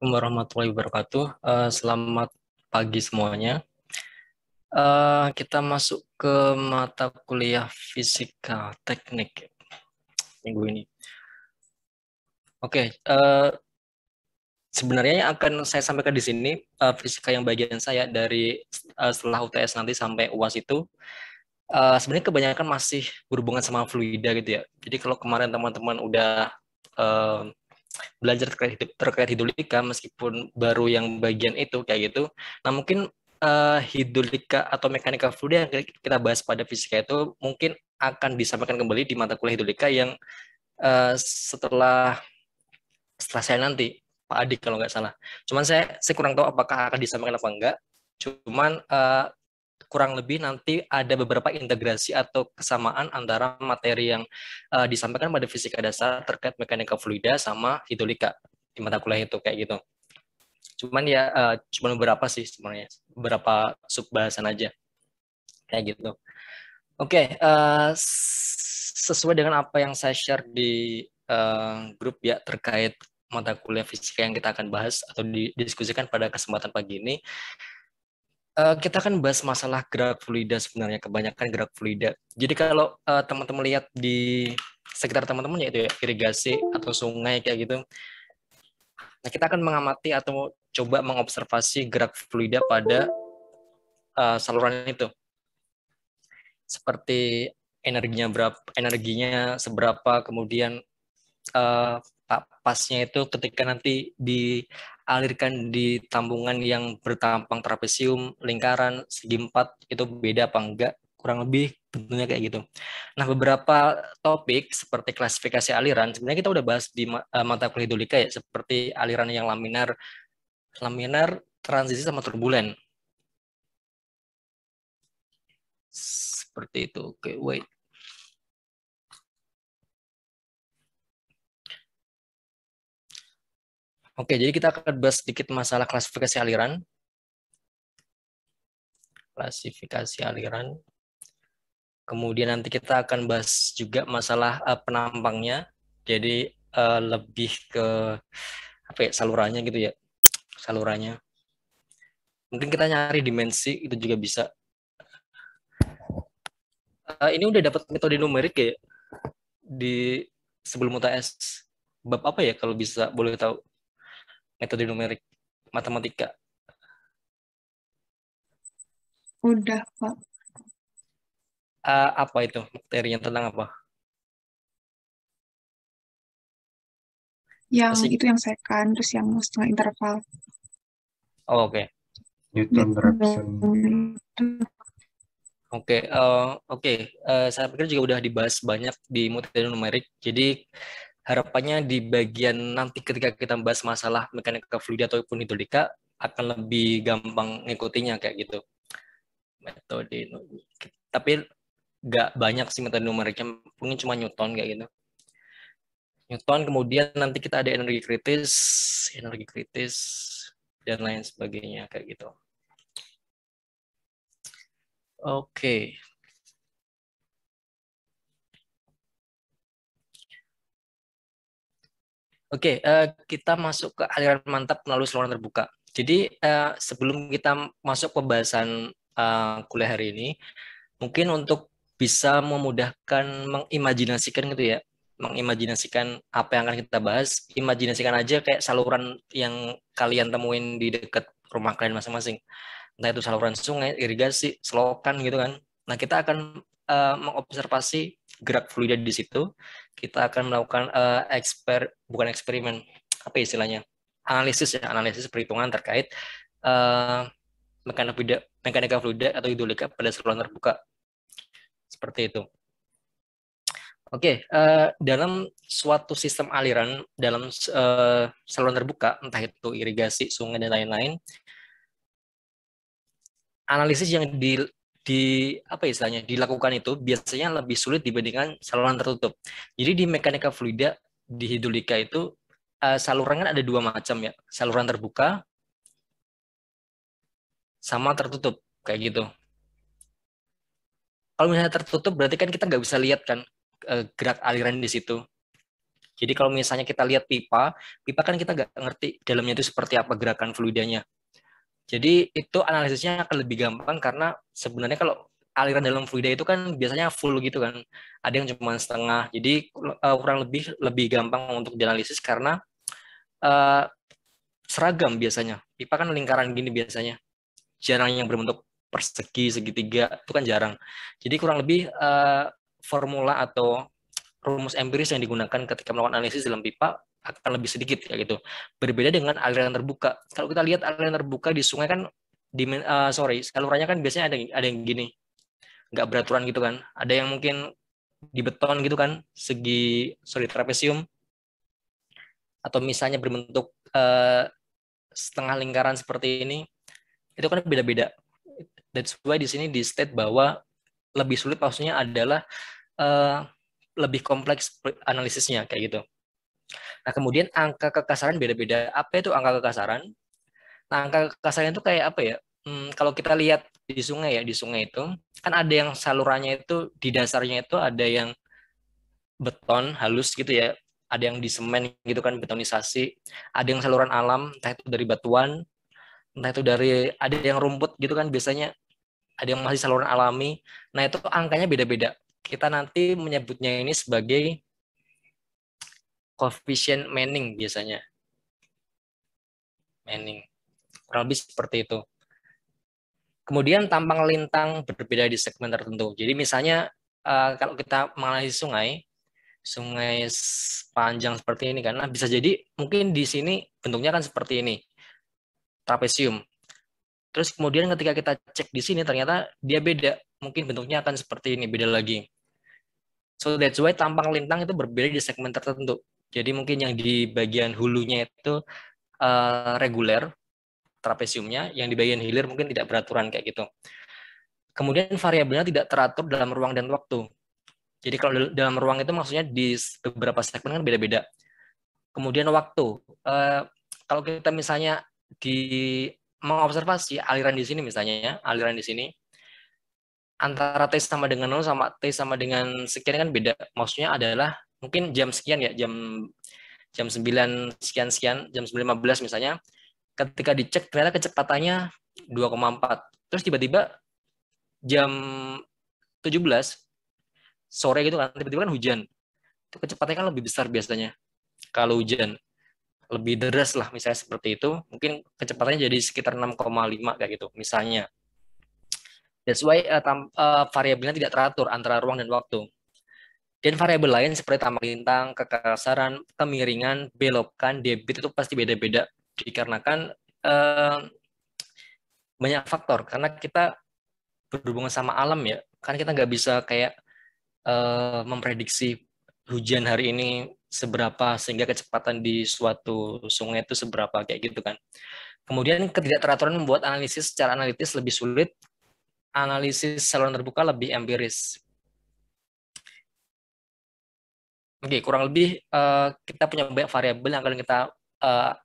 Assalamualaikum warahmatullahi wabarakatuh. Selamat pagi semuanya. Kita masuk ke mata kuliah fisika teknik minggu ini. Oke, sebenarnya yang akan saya sampaikan di sini fisika yang bagian saya dari setelah UTS nanti sampai UAS itu sebenarnya kebanyakan masih berhubungan sama fluida gitu ya. Jadi kalau kemarin teman-teman udah eh, belajar terkait hidrolika meskipun baru yang bagian itu kayak gitu. Nah, mungkin hidrolika atau mekanika fluida yang kita bahas pada fisika itu mungkin akan disampaikan kembali di mata kuliah hidrolika yang setelah setelah saya nanti Pak Adik kalau nggak salah. Cuman saya kurang tahu apakah akan disampaikan apa enggak. Cuman kurang lebih nanti ada beberapa integrasi atau kesamaan antara materi yang disampaikan pada fisika dasar terkait mekanika fluida sama hidrolika di mata kuliah itu kayak gitu. Cuman ya cuman beberapa sih sebenarnya, beberapa sub bahasan aja kayak gitu. Oke, sesuai dengan apa yang saya share di grup ya terkait mata kuliah fisika yang kita akan bahas atau didiskusikan pada kesempatan pagi ini, kita akan bahas masalah gerak fluida sebenarnya, kebanyakan gerak fluida. Jadi kalau teman-teman lihat di sekitar teman-teman yaitu ya irigasi atau sungai kayak gitu, nah kita akan mengamati atau coba mengobservasi gerak fluida pada saluran itu. Seperti energinya seberapa, kemudian uh, pasnya itu ketika nanti dialirkan di tambungan yang bertampang trapesium, lingkaran, segi empat, itu beda apa enggak, kurang lebih bentuknya kayak gitu. Nah, beberapa topik seperti klasifikasi aliran, sebenarnya kita udah bahas di mata kuliah hidrolika ya, seperti aliran yang laminar, transisi sama turbulen. Seperti itu. Oke, wait. Oke, jadi kita akan bahas sedikit masalah klasifikasi aliran. Klasifikasi aliran. Kemudian nanti kita akan bahas juga masalah penampangnya. Jadi lebih ke apa ya, salurannya gitu ya, salurannya. Mungkin kita nyari dimensi itu juga bisa. Ini udah dapat metode numerik ya di sebelum UTS. Bab apa ya kalau bisa boleh tahu metode numerik matematika? Udah, Pak. Apa itu materinya tentang apa? Yang Masih. itu yang second, terus yang setengah interval. Oh, oke. Newton Raphson. Oke, oke. Saya pikir juga udah dibahas banyak di materi numerik. Jadi harapannya di bagian nanti ketika kita bahas masalah mekanika fluida ataupun hidrolika akan lebih gampang ngikutinya kayak gitu. Metode, tapi nggak banyak sih metode numeriknya, mungkin cuma Newton kayak gitu. Newton, kemudian nanti kita ada energi kritis dan lain sebagainya kayak gitu. Oke. Oke, kita masuk ke aliran mantap melalui saluran terbuka. Jadi sebelum kita masuk pembahasan kuliah hari ini, mungkin untuk bisa memudahkan mengimajinasikan gitu ya, mengimajinasikan apa yang akan kita bahas, imajinasikan aja kayak saluran yang kalian temuin di dekat rumah kalian masing-masing. Entah itu saluran sungai, irigasi, selokan gitu kan. Nah, kita akan mengobservasi gerak fluida di situ. Kita akan melakukan bukan eksperimen, apa istilahnya? Analisis perhitungan terkait uh, mekanika fluida atau hidrolika pada saluran terbuka. Seperti itu. Oke, dalam suatu sistem aliran dalam saluran terbuka, entah itu irigasi, sungai dan lain-lain, analisis yang apa istilahnya dilakukan itu biasanya lebih sulit dibandingkan saluran tertutup. Jadi di mekanika fluida di hidrolika itu saluran kan ada dua macam ya, saluran terbuka sama tertutup kayak gitu. Kalau misalnya tertutup berarti kan kita nggak bisa lihat kan gerak aliran di situ. Jadi kalau misalnya kita lihat pipa kan kita nggak ngerti dalamnya itu seperti apa gerakan fluidanya. Jadi itu analisisnya akan lebih gampang karena sebenarnya kalau aliran dalam fluida itu kan biasanya full gitu kan. Ada yang cuma setengah. Jadi kurang lebih gampang untuk dianalisis karena uh, seragam biasanya. Pipa kan lingkaran gini biasanya. Jarang yang berbentuk persegi, segitiga, itu kan jarang. Jadi kurang lebih formula atau rumus empiris yang digunakan ketika melakukan analisis dalam pipa akan lebih sedikit ya gitu. Berbeda dengan aliran terbuka. Kalau kita lihat aliran terbuka di sungai kan salurannya kan biasanya ada yang gini, nggak beraturan gitu kan. Ada yang mungkin di beton gitu kan, trapesium, atau misalnya berbentuk setengah lingkaran seperti ini, itu kan beda-beda. That's why di sini di state bahwa lebih sulit maksudnya adalah lebih kompleks analisisnya kayak gitu. Nah, kemudian angka kekasaran beda-beda. Apa itu angka kekasaran? Nah, angka kekasaran itu kayak apa ya? Kalau kita lihat di sungai ya, di sungai itu kan ada yang salurannya itu di dasarnya itu ada yang beton halus gitu ya, ada yang di semen gitu kan, betonisasi, ada yang saluran alam, entah itu dari batuan, entah itu dari ada yang rumput gitu kan biasanya, ada yang masih saluran alami. Nah, itu angkanya beda-beda. Kita nanti menyebutnya ini sebagai koefisien Manning biasanya. Manning. Kurang lebih seperti itu. Kemudian tampang lintang berbeda di segmen tertentu. Jadi misalnya kalau kita menganalisis sungai panjang seperti ini kan, nah bisa jadi mungkin di sini bentuknya kan seperti ini, trapesium. Terus kemudian ketika kita cek di sini ternyata dia beda, mungkin bentuknya akan seperti ini, beda lagi. So that's why tampang lintang itu berbeda di segmen tertentu. Jadi mungkin yang di bagian hulunya itu reguler trapesiumnya, yang di bagian hilir mungkin tidak beraturan kayak gitu. Kemudian variabelnya tidak teratur dalam ruang dan waktu. Jadi kalau dalam ruang itu maksudnya di beberapa segmen kan beda-beda. Kemudian waktu, kalau kita misalnya di mengobservasi aliran di sini misalnya ya, aliran di sini antara T sama dengan 0 sama T sama dengan sekian kan beda. Maksudnya adalah mungkin jam sekian ya, jam 9 sekian-sekian, jam 9.15 misalnya, ketika dicek ternyata kecepatannya 2,4. Terus tiba-tiba jam 17 sore gitu kan, tiba-tiba kan hujan. Itu kecepatannya kan lebih besar biasanya. Kalau hujan lebih deras lah misalnya seperti itu, mungkin kecepatannya jadi sekitar 6,5 kayak gitu misalnya. That's why variabelnya tidak teratur antara ruang dan waktu. Dan variabel lain seperti tampang lintang, kekasaran, kemiringan, belokan, debit itu pasti beda-beda dikarenakan banyak faktor. Karena kita berhubungan sama alam ya, kan kita nggak bisa kayak memprediksi hujan hari ini seberapa sehingga kecepatan di suatu sungai itu seberapa kayak gitu kan. Kemudian ketidakteraturan membuat analisis secara analitis lebih sulit, analisis saluran terbuka lebih empiris. Oke, kurang lebih kita punya banyak variabel yang akan kita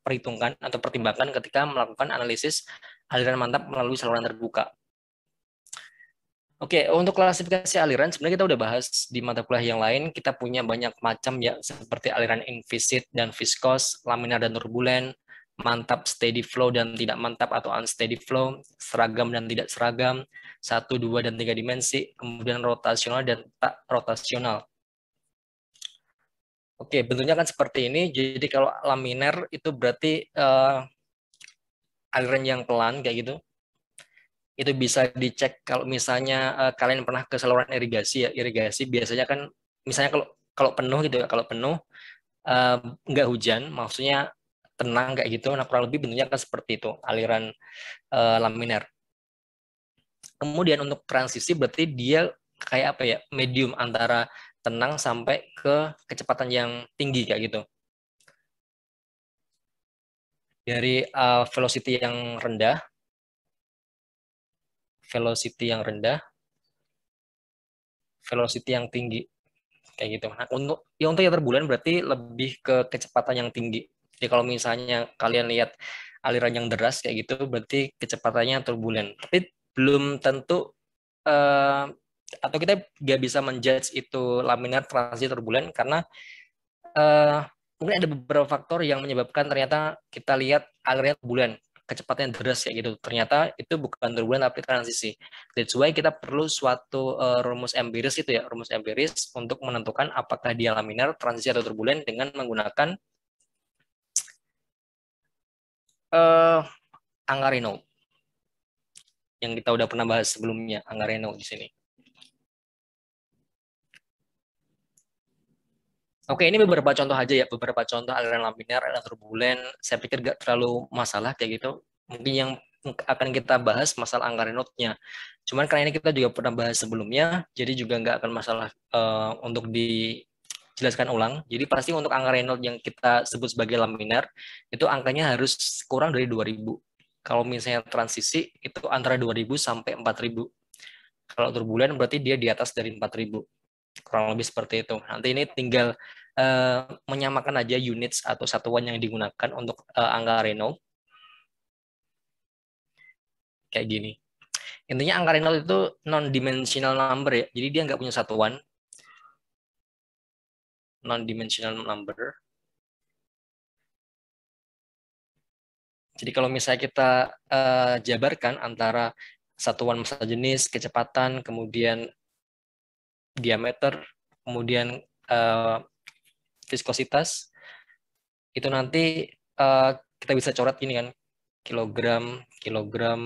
perhitungkan atau pertimbangkan ketika melakukan analisis aliran mantap melalui saluran terbuka. Oke, untuk klasifikasi aliran sebenarnya kita udah bahas di mata kuliah yang lain. Kita punya banyak macam ya, seperti aliran invisit dan viskos, laminar dan turbulen, mantap steady flow dan tidak mantap atau unsteady flow, seragam dan tidak seragam, 1, 2, dan 3 dimensi, kemudian rotasional dan tak rotasional. Oke, bentuknya kan seperti ini. Jadi kalau laminar itu berarti aliran yang pelan kayak gitu. Itu bisa dicek kalau misalnya kalian pernah ke saluran irigasi ya, irigasi biasanya kan misalnya kalau penuh gitu ya, kalau penuh nggak hujan, maksudnya tenang kayak gitu. Nah, kurang lebih bentuknya kan seperti itu, aliran laminar. Kemudian untuk transisi berarti dia kayak apa ya, medium antara tenang sampai ke kecepatan yang tinggi kayak gitu. Dari velocity yang rendah, velocity yang tinggi kayak gitu. Nah, untuk yang turbulen berarti lebih ke kecepatan yang tinggi. Jadi kalau misalnya kalian lihat aliran yang deras kayak gitu, berarti kecepatannya turbulen. Tapi belum tentu atau kita nggak bisa menjudge itu laminar, transit, turbulen karena mungkin ada beberapa faktor yang menyebabkan ternyata kita lihat alirannya bulan, kecepatannya deras kayak gitu. Ternyata itu bukan turbulen tapi transisi. That's why kita perlu suatu rumus empiris itu ya, rumus empiris untuk menentukan apakah dia laminar, transisi atau turbulen dengan menggunakan angka Reynolds yang kita udah pernah bahas sebelumnya, angka Reynolds di sini. Oke, ini beberapa contoh aja ya, beberapa contoh aliran laminar, aliran turbulen. Saya pikir nggak terlalu masalah kayak gitu. Mungkin yang akan kita bahas masalah angka Reynolds-nya. Cuman karena ini kita juga pernah bahas sebelumnya, jadi juga nggak akan masalah untuk dijelaskan ulang. Jadi pasti untuk angka Reynolds yang kita sebut sebagai laminar, itu angkanya harus kurang dari 2000. Kalau misalnya transisi, itu antara 2000 sampai 4000. Kalau turbulen berarti dia di atas dari 4000. Kurang lebih seperti itu. Nanti ini tinggal menyamakan aja units atau satuan yang digunakan untuk angka Reynolds. Kayak gini. Intinya angka Reynolds itu non-dimensional number ya. Jadi dia nggak punya satuan. Non-dimensional number. Jadi kalau misalnya kita jabarkan antara satuan massa jenis, kecepatan, kemudian diameter, kemudian viskositas, itu nanti kita bisa coret ini kan, kilogram,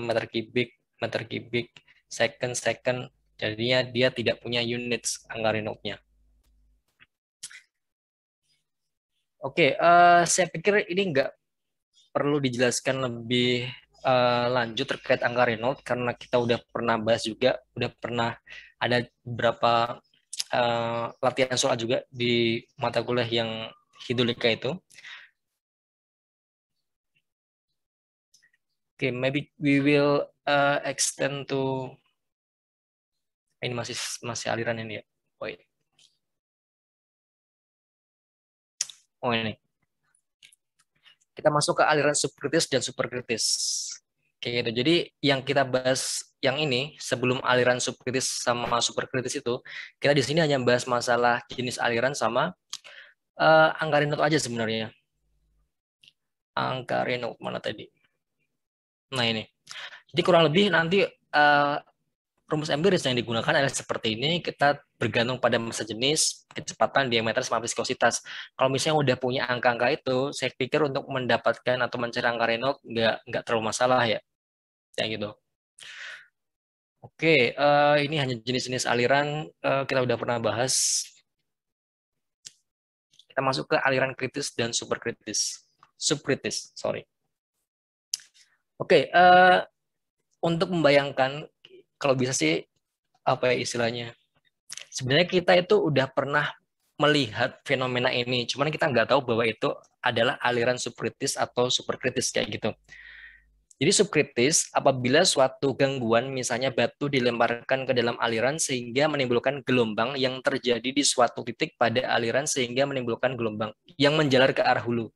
meter kubik, second, jadinya dia tidak punya units angka Reynolds-nya. Oke, saya pikir ini nggak perlu dijelaskan lebih lanjut terkait angka Reynolds karena kita udah pernah bahas juga, udah pernah ada beberapa latihan soal juga di mata kuliah yang hidrolika itu. Oke, maybe we will extend to ini masih aliran ini ya. Oh ini. Kita masuk ke aliran subkritis dan superkritis. Kayak gitu. Jadi yang kita bahas yang ini sebelum aliran subkritis sama superkritis itu, kita di sini hanya bahas masalah jenis aliran sama angka Reynolds aja sebenarnya. Angka Reynolds mana tadi? Nah ini. Jadi kurang lebih nanti rumus empiris yang digunakan adalah seperti ini. Kita bergantung pada massa jenis, kecepatan, diameter, sama viskositas. Kalau misalnya udah punya angka-angka itu, saya pikir untuk mendapatkan atau mencari angka Reynolds nggak terlalu masalah ya. Kayak gitu. Oke, ini hanya jenis-jenis aliran kita udah pernah bahas. Kita masuk ke aliran kritis dan superkritis. Subkritis, sorry. Oke, untuk membayangkan, kalau bisa sih, apa ya istilahnya, sebenarnya kita itu udah pernah melihat fenomena ini, cuman kita nggak tahu bahwa itu adalah aliran subkritis atau superkritis kayak gitu. Jadi subkritis apabila suatu gangguan, misalnya batu dilemparkan ke dalam aliran sehingga menimbulkan gelombang yang terjadi di suatu titik pada aliran sehingga menimbulkan gelombang yang menjalar ke arah hulu.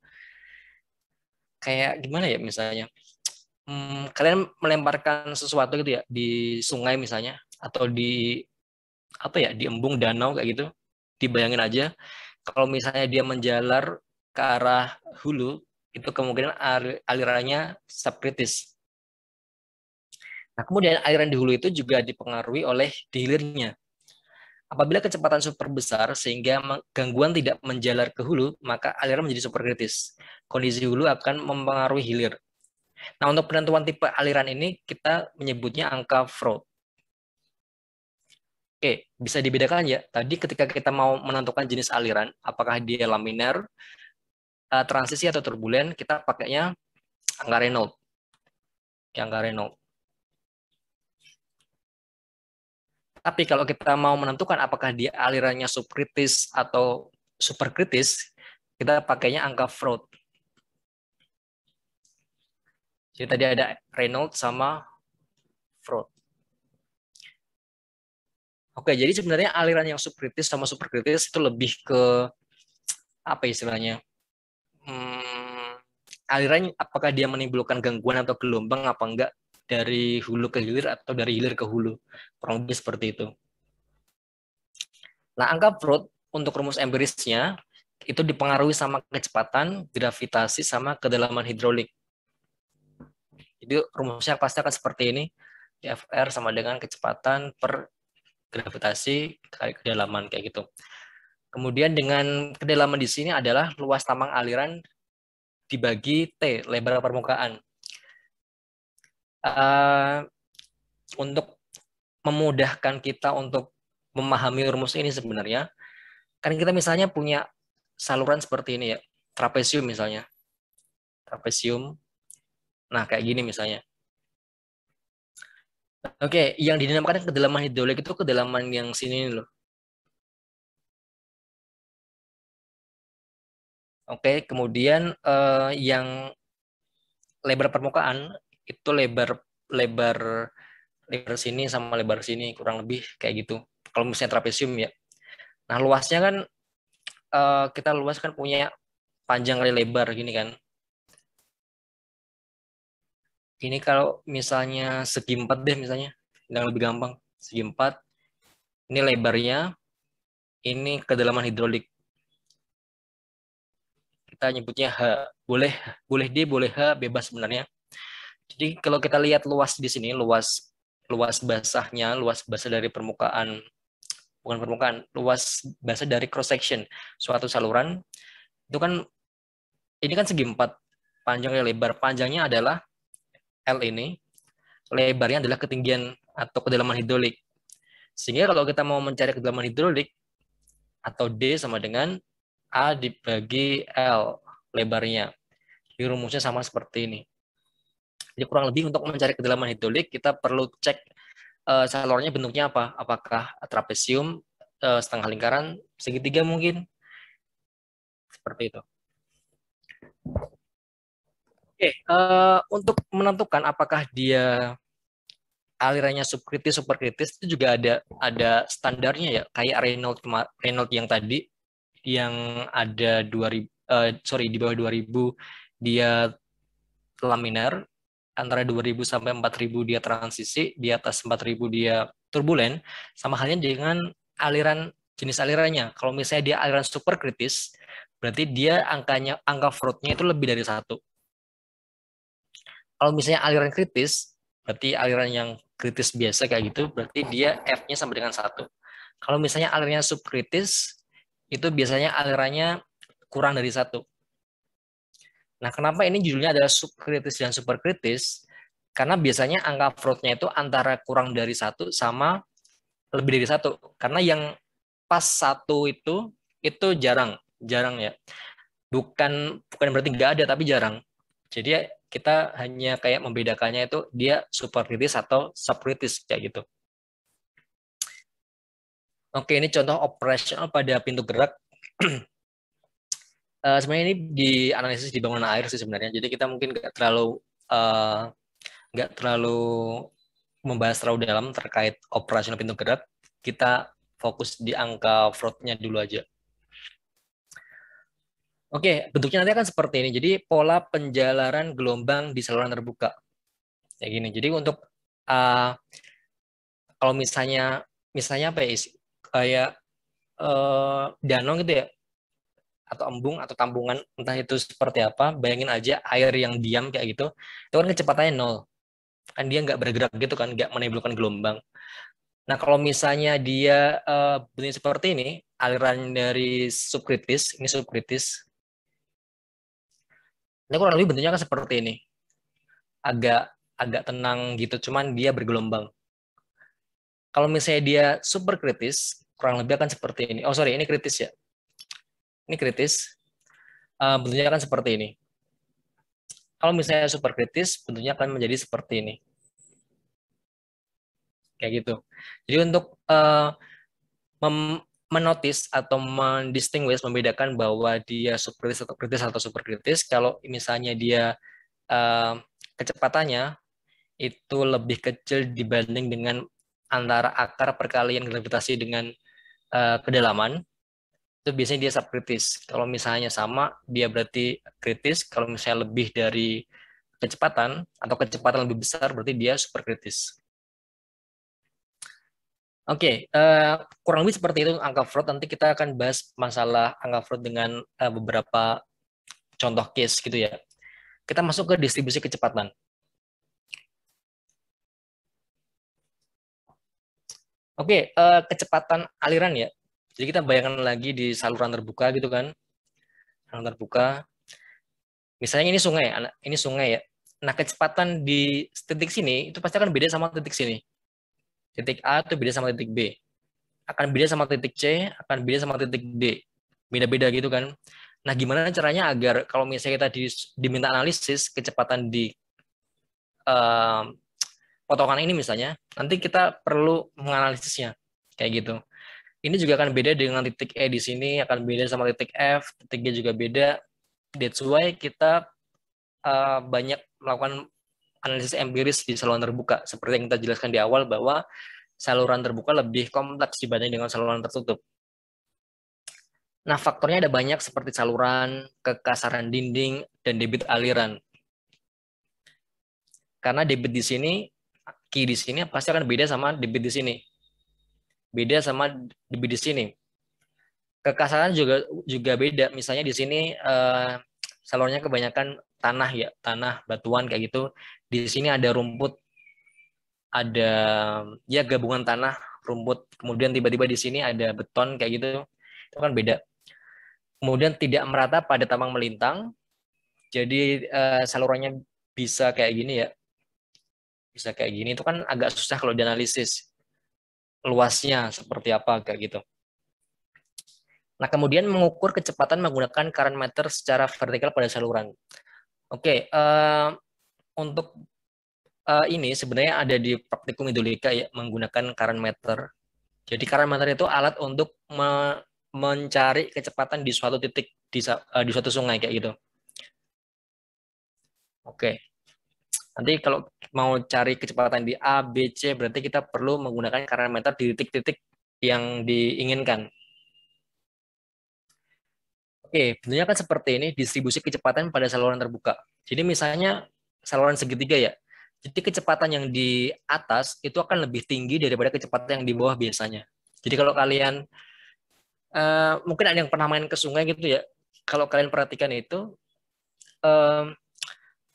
Kayak gimana ya misalnya? Kalian melemparkan sesuatu gitu ya di sungai misalnya atau di apa ya di embung danau kayak gitu. Dibayangin aja kalau misalnya dia menjalar ke arah hulu, itu kemungkinan alirannya subkritis. Nah, kemudian aliran di hulu itu juga dipengaruhi oleh di hilirnya. Apabila kecepatan super besar sehingga gangguan tidak menjalar ke hulu, maka aliran menjadi superkritis. Kondisi hulu akan mempengaruhi hilir. Nah, untuk penentuan tipe aliran ini kita menyebutnya angka Freud. Oke, bisa dibedakan ya. Tadi ketika kita mau menentukan jenis aliran, apakah dia laminar, transisi atau turbulen, kita pakainya angka Reynolds. Angka Reynolds. Tapi kalau kita mau menentukan apakah dia alirannya subkritis atau superkritis, kita pakainya angka Freud. Jadi tadi ada Reynolds sama Freud. Oke, jadi sebenarnya aliran yang subkritis sama superkritis itu lebih ke apa istilahnya? Aliran apakah dia menimbulkan gangguan atau gelombang apa enggak dari hulu ke hilir atau dari hilir ke hulu. Kurang lebih seperti itu. Nah, angka Freud untuk rumus empirisnya itu dipengaruhi sama kecepatan, gravitasi, sama kedalaman hidrolik. Jadi rumusnya pasti akan seperti ini. Fr sama dengan kecepatan per gravitasi kali kedalaman kayak gitu. Kemudian dengan kedalaman di sini adalah luas tambang aliran dibagi T, lebar permukaan. Untuk memudahkan kita untuk memahami rumus ini sebenarnya, kan kita misalnya punya saluran seperti ini ya, trapesium misalnya. Trapesium. Nah, kayak gini misalnya. Oke, yang dinamakan kedalaman hidrolik itu kedalaman yang sini loh. Oke, kemudian yang lebar permukaan itu lebar sini sama lebar sini kurang lebih kayak gitu. Kalau misalnya trapesium ya. Nah, luasnya kan kita luas kan punya panjang kali lebar gini kan. Ini kalau misalnya segi 4 deh misalnya, yang lebih gampang. Segi 4, ini lebarnya, ini kedalaman hidrolik. Kita nyebutnya H. Boleh D, boleh H, bebas sebenarnya. Jadi kalau kita lihat luas di sini, luas basahnya, luas basah dari permukaan, bukan permukaan, luas basah dari cross section suatu saluran, itu kan, ini kan segi 4, panjangnya lebar. Panjangnya adalah L ini, lebarnya adalah ketinggian atau kedalaman hidrolik. Sehingga kalau kita mau mencari kedalaman hidrolik, atau D sama dengan A dibagi L lebarnya. Jadi rumusnya sama seperti ini. Jadi kurang lebih untuk mencari kedalaman hidrolik, kita perlu cek salurannya bentuknya apa. Apakah trapesium, setengah lingkaran, segitiga mungkin. Seperti itu. Oke, untuk menentukan apakah dia alirannya subkritis, superkritis, itu juga ada standarnya ya, kayak Reynolds yang tadi, yang ada 2000, di bawah 2000 dia laminar, antara 2000 sampai 4000 dia transisi, di atas 4000 dia turbulen, sama halnya dengan jenis alirannya. Kalau misalnya dia aliran superkritis, berarti dia angka Freud-nya itu lebih dari 1. Kalau misalnya aliran kritis, berarti aliran yang kritis biasa kayak gitu, berarti dia F-nya sama dengan 1. Kalau misalnya alirannya subkritis, itu biasanya alirannya kurang dari 1. Nah, kenapa ini judulnya adalah subkritis dan superkritis? Karena biasanya angka Freud-nya itu antara kurang dari 1 sama lebih dari 1. Karena yang pas 1 itu jarang ya. Bukan berarti nggak ada, tapi jarang. Jadi kita hanya kayak membedakannya itu dia superkritis atau subkritis kayak gitu. Oke, ini contoh operasional pada pintu gerak. Sebenarnya ini di analisis di bangunan air sih sebenarnya. Jadi kita mungkin nggak terlalu membahas terlalu dalam terkait operasional pintu gerak. Kita fokus di angka Freud-nya dulu aja. Oke, bentuknya nanti akan seperti ini. Jadi pola penjalaran gelombang di saluran terbuka. Kayak gini. Jadi untuk kalau misalnya apa ya, kayak danau gitu ya, atau embung atau tambungan, entah itu seperti apa, bayangin aja air yang diam kayak gitu, itu kan kecepatannya 0. Kan dia nggak bergerak gitu kan, nggak menimbulkan gelombang. Nah, kalau misalnya dia bentuk seperti ini, aliran dari subkritis, ini subkritis, ini kurang lebih bentuknya kan seperti ini. Agak tenang gitu, cuman dia bergelombang. Kalau misalnya dia superkritis, kurang lebih akan seperti ini. Oh, sorry, ini kritis ya. Ini kritis, bentuknya akan seperti ini. Kalau misalnya superkritis, bentuknya akan menjadi seperti ini. Kayak gitu. Jadi untuk menotis atau mendistinguish, membedakan bahwa dia subkritis atau kritis atau superkritis, kalau misalnya dia kecepatannya itu lebih kecil dibanding dengan antara akar perkalian gravitasi dengan kedalaman, itu biasanya dia subkritis. Kalau misalnya sama, dia berarti kritis. Kalau misalnya lebih dari kecepatan atau kecepatan lebih besar, berarti dia superkritis. Oke, kurang lebih seperti itu angka Freud. Nanti kita akan bahas masalah angka Freud dengan beberapa contoh case gitu ya. Kita masuk ke distribusi kecepatan. Oke, kecepatan aliran ya. Jadi kita bayangkan lagi di saluran terbuka gitu kan. Saluran terbuka. Misalnya ini sungai ya. Nah, kecepatan di titik sini itu pasti akan beda sama titik sini. Titik A itu beda sama titik B. Akan beda sama titik C, akan beda sama titik D. Beda-beda gitu kan. Nah, gimana caranya agar kalau misalnya kita diminta analisis kecepatan di potongan ini misalnya, nanti kita perlu menganalisisnya kayak gitu. Ini juga akan beda dengan titik E di sini, akan beda sama titik F, titik G juga beda. That's why kita banyak melakukan analisis empiris di saluran terbuka. Seperti yang kita jelaskan di awal bahwa saluran terbuka lebih kompleks dibanding dengan saluran tertutup. Nah, faktornya ada banyak seperti saluran, kekasaran dinding, dan debit aliran. Karena debit di sini, Q di sini pasti akan beda sama debit di sini. Beda sama debit di sini. Kekasaran juga beda. Misalnya di sini salurannya kebanyakan tanah ya, tanah batuan kayak gitu. Di sini ada rumput, ada ya gabungan tanah, rumput. Kemudian tiba-tiba di sini ada beton kayak gitu. Itu kan beda. Kemudian tidak merata pada tambang melintang. Jadi salurannya bisa kayak gini ya. Bisa kayak gini itu kan agak susah kalau dianalisis. Luasnya seperti apa kayak gitu. Nah, kemudian mengukur kecepatan menggunakan current meter secara vertikal pada saluran. Oke, untuk ini sebenarnya ada di praktikum hidrolika ya, menggunakan current meter. Jadi current meter itu alat untuk mencari kecepatan di suatu titik di suatu sungai kayak gitu. Oke, nanti kalau mau cari kecepatan di A, B, C, berarti kita perlu menggunakan current meter di titik-titik yang diinginkan. Oke, bentuknya kan seperti ini, distribusi kecepatan pada saluran terbuka. Jadi misalnya saluran segitiga ya. Jadi kecepatan yang di atas itu akan lebih tinggi daripada kecepatan yang di bawah biasanya. Jadi kalau kalian mungkin ada yang pernah main ke sungai gitu ya. Kalau kalian perhatikan itu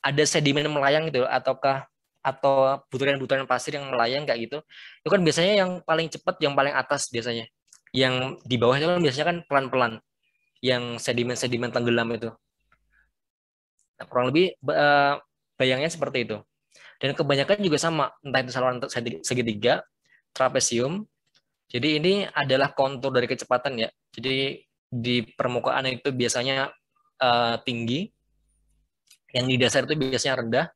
ada sedimen melayang gitu atau butiran-butiran pasir yang melayang kayak gitu. Itu kan biasanya yang paling cepat yang paling atas biasanya. Yang di bawah itu kan biasanya kan pelan-pelan. Yang sedimen-sedimen tenggelam itu. Nah, kurang lebih bayangnya seperti itu. Dan kebanyakan juga sama, entah itu saluran segitiga, trapesium. Jadi ini adalah kontur dari kecepatan ya. Jadi di permukaan itu biasanya tinggi, yang di dasar itu biasanya rendah.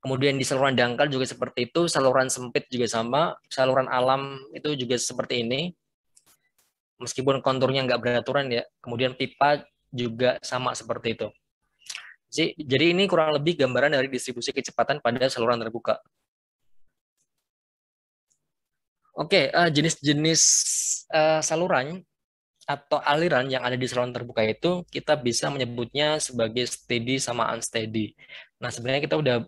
Kemudian di saluran dangkal juga seperti itu, saluran sempit juga sama, saluran alam itu juga seperti ini. Meskipun konturnya nggak beraturan ya. Kemudian pipa juga sama seperti itu. Jadi ini kurang lebih gambaran dari distribusi kecepatan pada saluran terbuka. Oke, jenis-jenis saluran atau aliran yang ada di saluran terbuka itu kita bisa menyebutnya sebagai steady sama unsteady. Nah, sebenarnya kita udah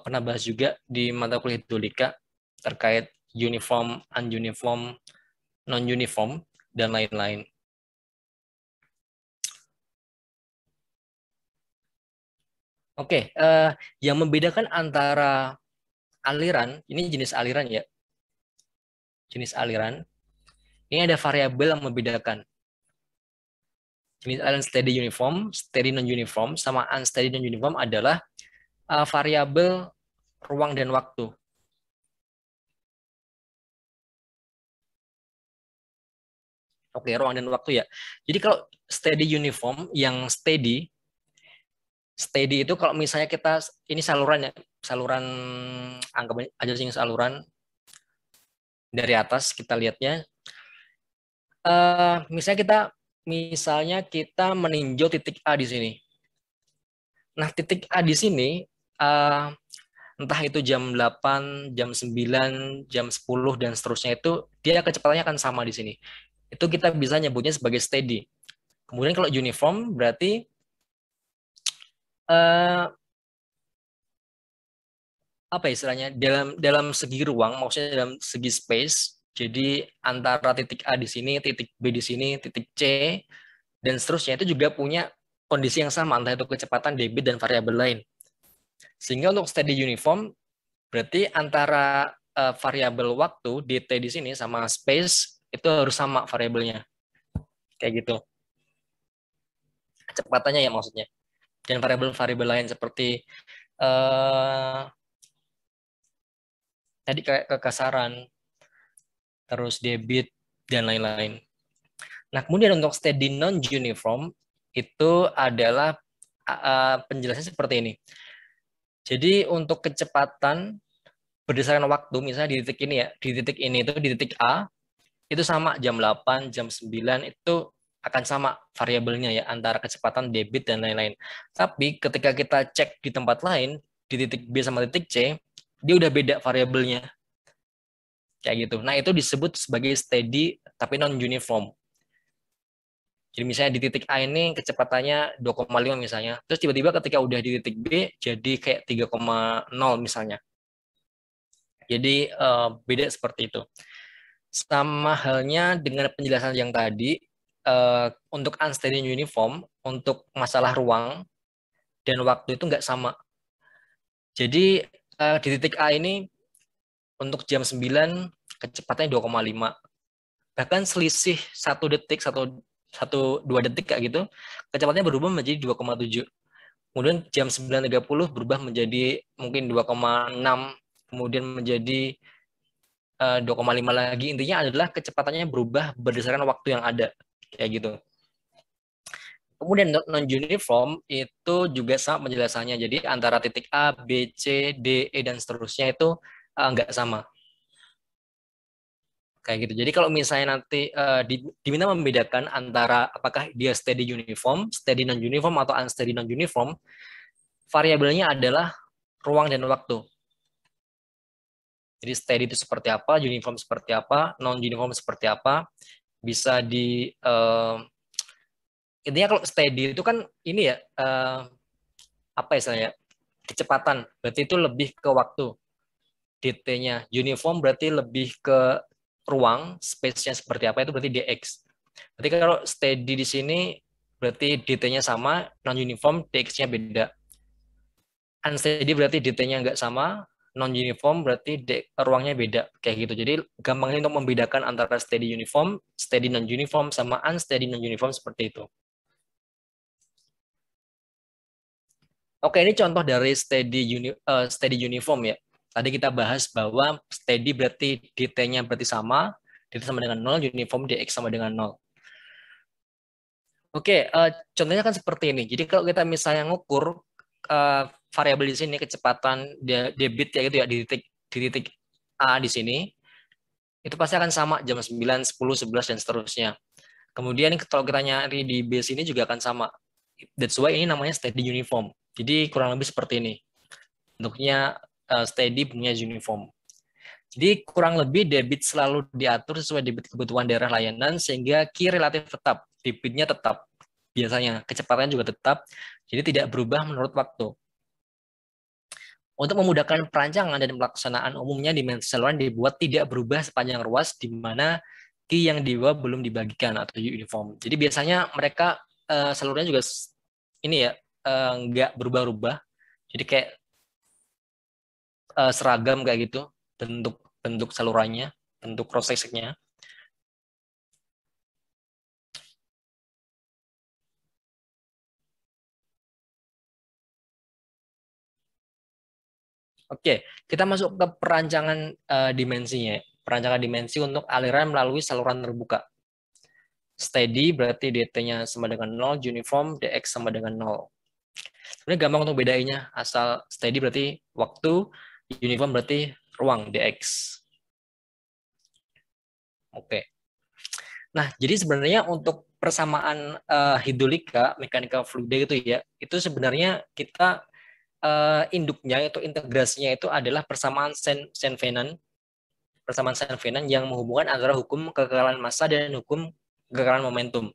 pernah bahas juga di mata kuliah hidrolika terkait uniform, ununiform, non-uniform, dan lain-lain. Oke, yang membedakan antara aliran, ini jenis aliran ya, jenis aliran, ini ada variabel yang membedakan. Jenis aliran steady uniform, steady non-uniform, sama unsteady non-uniform adalah variabel ruang dan waktu. Oke, ruang dan waktu ya. Jadi kalau steady uniform, yang steady itu kalau misalnya kita, ini saluran ya, saluran, anggap aja sih saluran, dari atas kita lihatnya, misalnya kita meninjau titik A di sini. Nah, titik A di sini, entah itu jam 8, jam 9, jam 10, dan seterusnya itu, dia kecepatannya akan sama di sini. Itu kita bisa nyebutnya sebagai steady. Kemudian kalau uniform, berarti apa istilahnya, dalam segi ruang, maksudnya dalam segi space, Jadi antara titik A di sini, titik B di sini, titik C, dan seterusnya itu juga punya kondisi yang sama, entah itu kecepatan, debit, dan variabel lain. Sehingga untuk steady uniform, berarti antara variabel waktu, dt di sini, sama space, itu harus sama variabelnya. Kayak gitu. Kecepatannya ya maksudnya. Dan variabel-variabel lain seperti tadi kayak kekasaran, terus debit, dan lain-lain. Nah, kemudian untuk steady non-uniform, itu adalah penjelasannya seperti ini. Jadi untuk kecepatan berdasarkan waktu, misalnya di titik ini ya, di titik ini itu di titik A, itu sama jam 8, jam 9 itu akan sama variabelnya ya, antara kecepatan, debit, dan lain-lain. Tapi ketika kita cek di tempat lain, di titik B sama titik C, dia udah beda variabelnya. Kayak gitu. Nah, itu disebut sebagai steady tapi non-uniform. Jadi misalnya di titik A ini kecepatannya 2,5 misalnya. Terus tiba-tiba ketika udah di titik B jadi kayak 3,0 misalnya. Jadi beda seperti itu. Sama halnya dengan penjelasan yang tadi, untuk unsteady uniform, untuk masalah ruang dan waktu itu nggak sama. Jadi di titik A ini untuk jam 9 kecepatannya 2,5. Bahkan selisih 1 detik, 2 detik kayak gitu, kecepatannya berubah menjadi 2,7. Kemudian jam 9.30 berubah menjadi mungkin 2,6, kemudian menjadi 2,5 lagi. Intinya adalah kecepatannya berubah berdasarkan waktu yang ada. Kayak gitu. Kemudian non-uniform itu juga sama penjelasannya. Jadi antara titik A, B, C, D, E, dan seterusnya itu nggak sama. Kayak gitu. Jadi kalau misalnya nanti diminta membedakan antara apakah dia steady uniform, steady non-uniform, atau unsteady non-uniform, variabelnya adalah ruang dan waktu. Jadi steady itu seperti apa, uniform seperti apa, non-uniform seperti apa, bisa di intinya kalau steady itu kan ini ya apa istilahnya, kecepatan, berarti itu lebih ke waktu, dt-nya. Uniform berarti lebih ke ruang, space-nya seperti apa, itu berarti dx. Berarti kalau steady di sini berarti dt-nya sama, non-uniform dx-nya beda. Unsteady berarti dt-nya nggak sama, non-uniform berarti ruangnya beda, kayak gitu. Jadi gampangnya untuk membedakan antara steady uniform, steady non-uniform, sama unsteady non-uniform seperti itu. Oke, ini contoh dari steady uniform ya. Tadi kita bahas bahwa steady berarti dt-nya berarti sama, dt sama dengan 0, uniform dx sama dengan 0. Oke, contohnya kan seperti ini. Jadi kalau kita misalnya ngukur variabel di sini, kecepatan debit ya gitu ya, di titik A di sini, itu pasti akan sama jam 9, 10, 11, dan seterusnya. Kemudian kalau kita nyari di B sini juga akan sama. That's why ini namanya steady uniform. Jadi kurang lebih seperti ini. Bentuknya steady, bentuknya uniform. Jadi kurang lebih debit selalu diatur sesuai debit kebutuhan daerah layanan sehingga Q relatif tetap, debitnya tetap. Biasanya kecepatannya juga tetap, jadi tidak berubah menurut waktu. Untuk memudahkan perancangan dan pelaksanaan, umumnya dimensi saluran dibuat tidak berubah sepanjang ruas di mana Q yang dibawa belum dibagikan atau uniform. Jadi biasanya mereka salurannya juga ini ya nggak berubah-ubah. Jadi kayak seragam kayak gitu bentuk salurannya, bentuk cross section-nya. Oke, kita masuk ke perancangan dimensinya. Perancangan dimensi untuk aliran melalui saluran terbuka. Steady berarti dt-nya sama dengan 0, uniform dx sama dengan 0. Sebenarnya gampang untuk bedainnya, asal steady berarti waktu, uniform berarti ruang dx. Oke. Nah, jadi sebenarnya untuk persamaan hidrolika, mekanika fluida itu ya, itu sebenarnya kita induknya itu integrasinya itu adalah persamaan Saint-Venant, persamaan Saint-Venant yang menghubungkan antara hukum kekekalan massa dan hukum kekekalan momentum.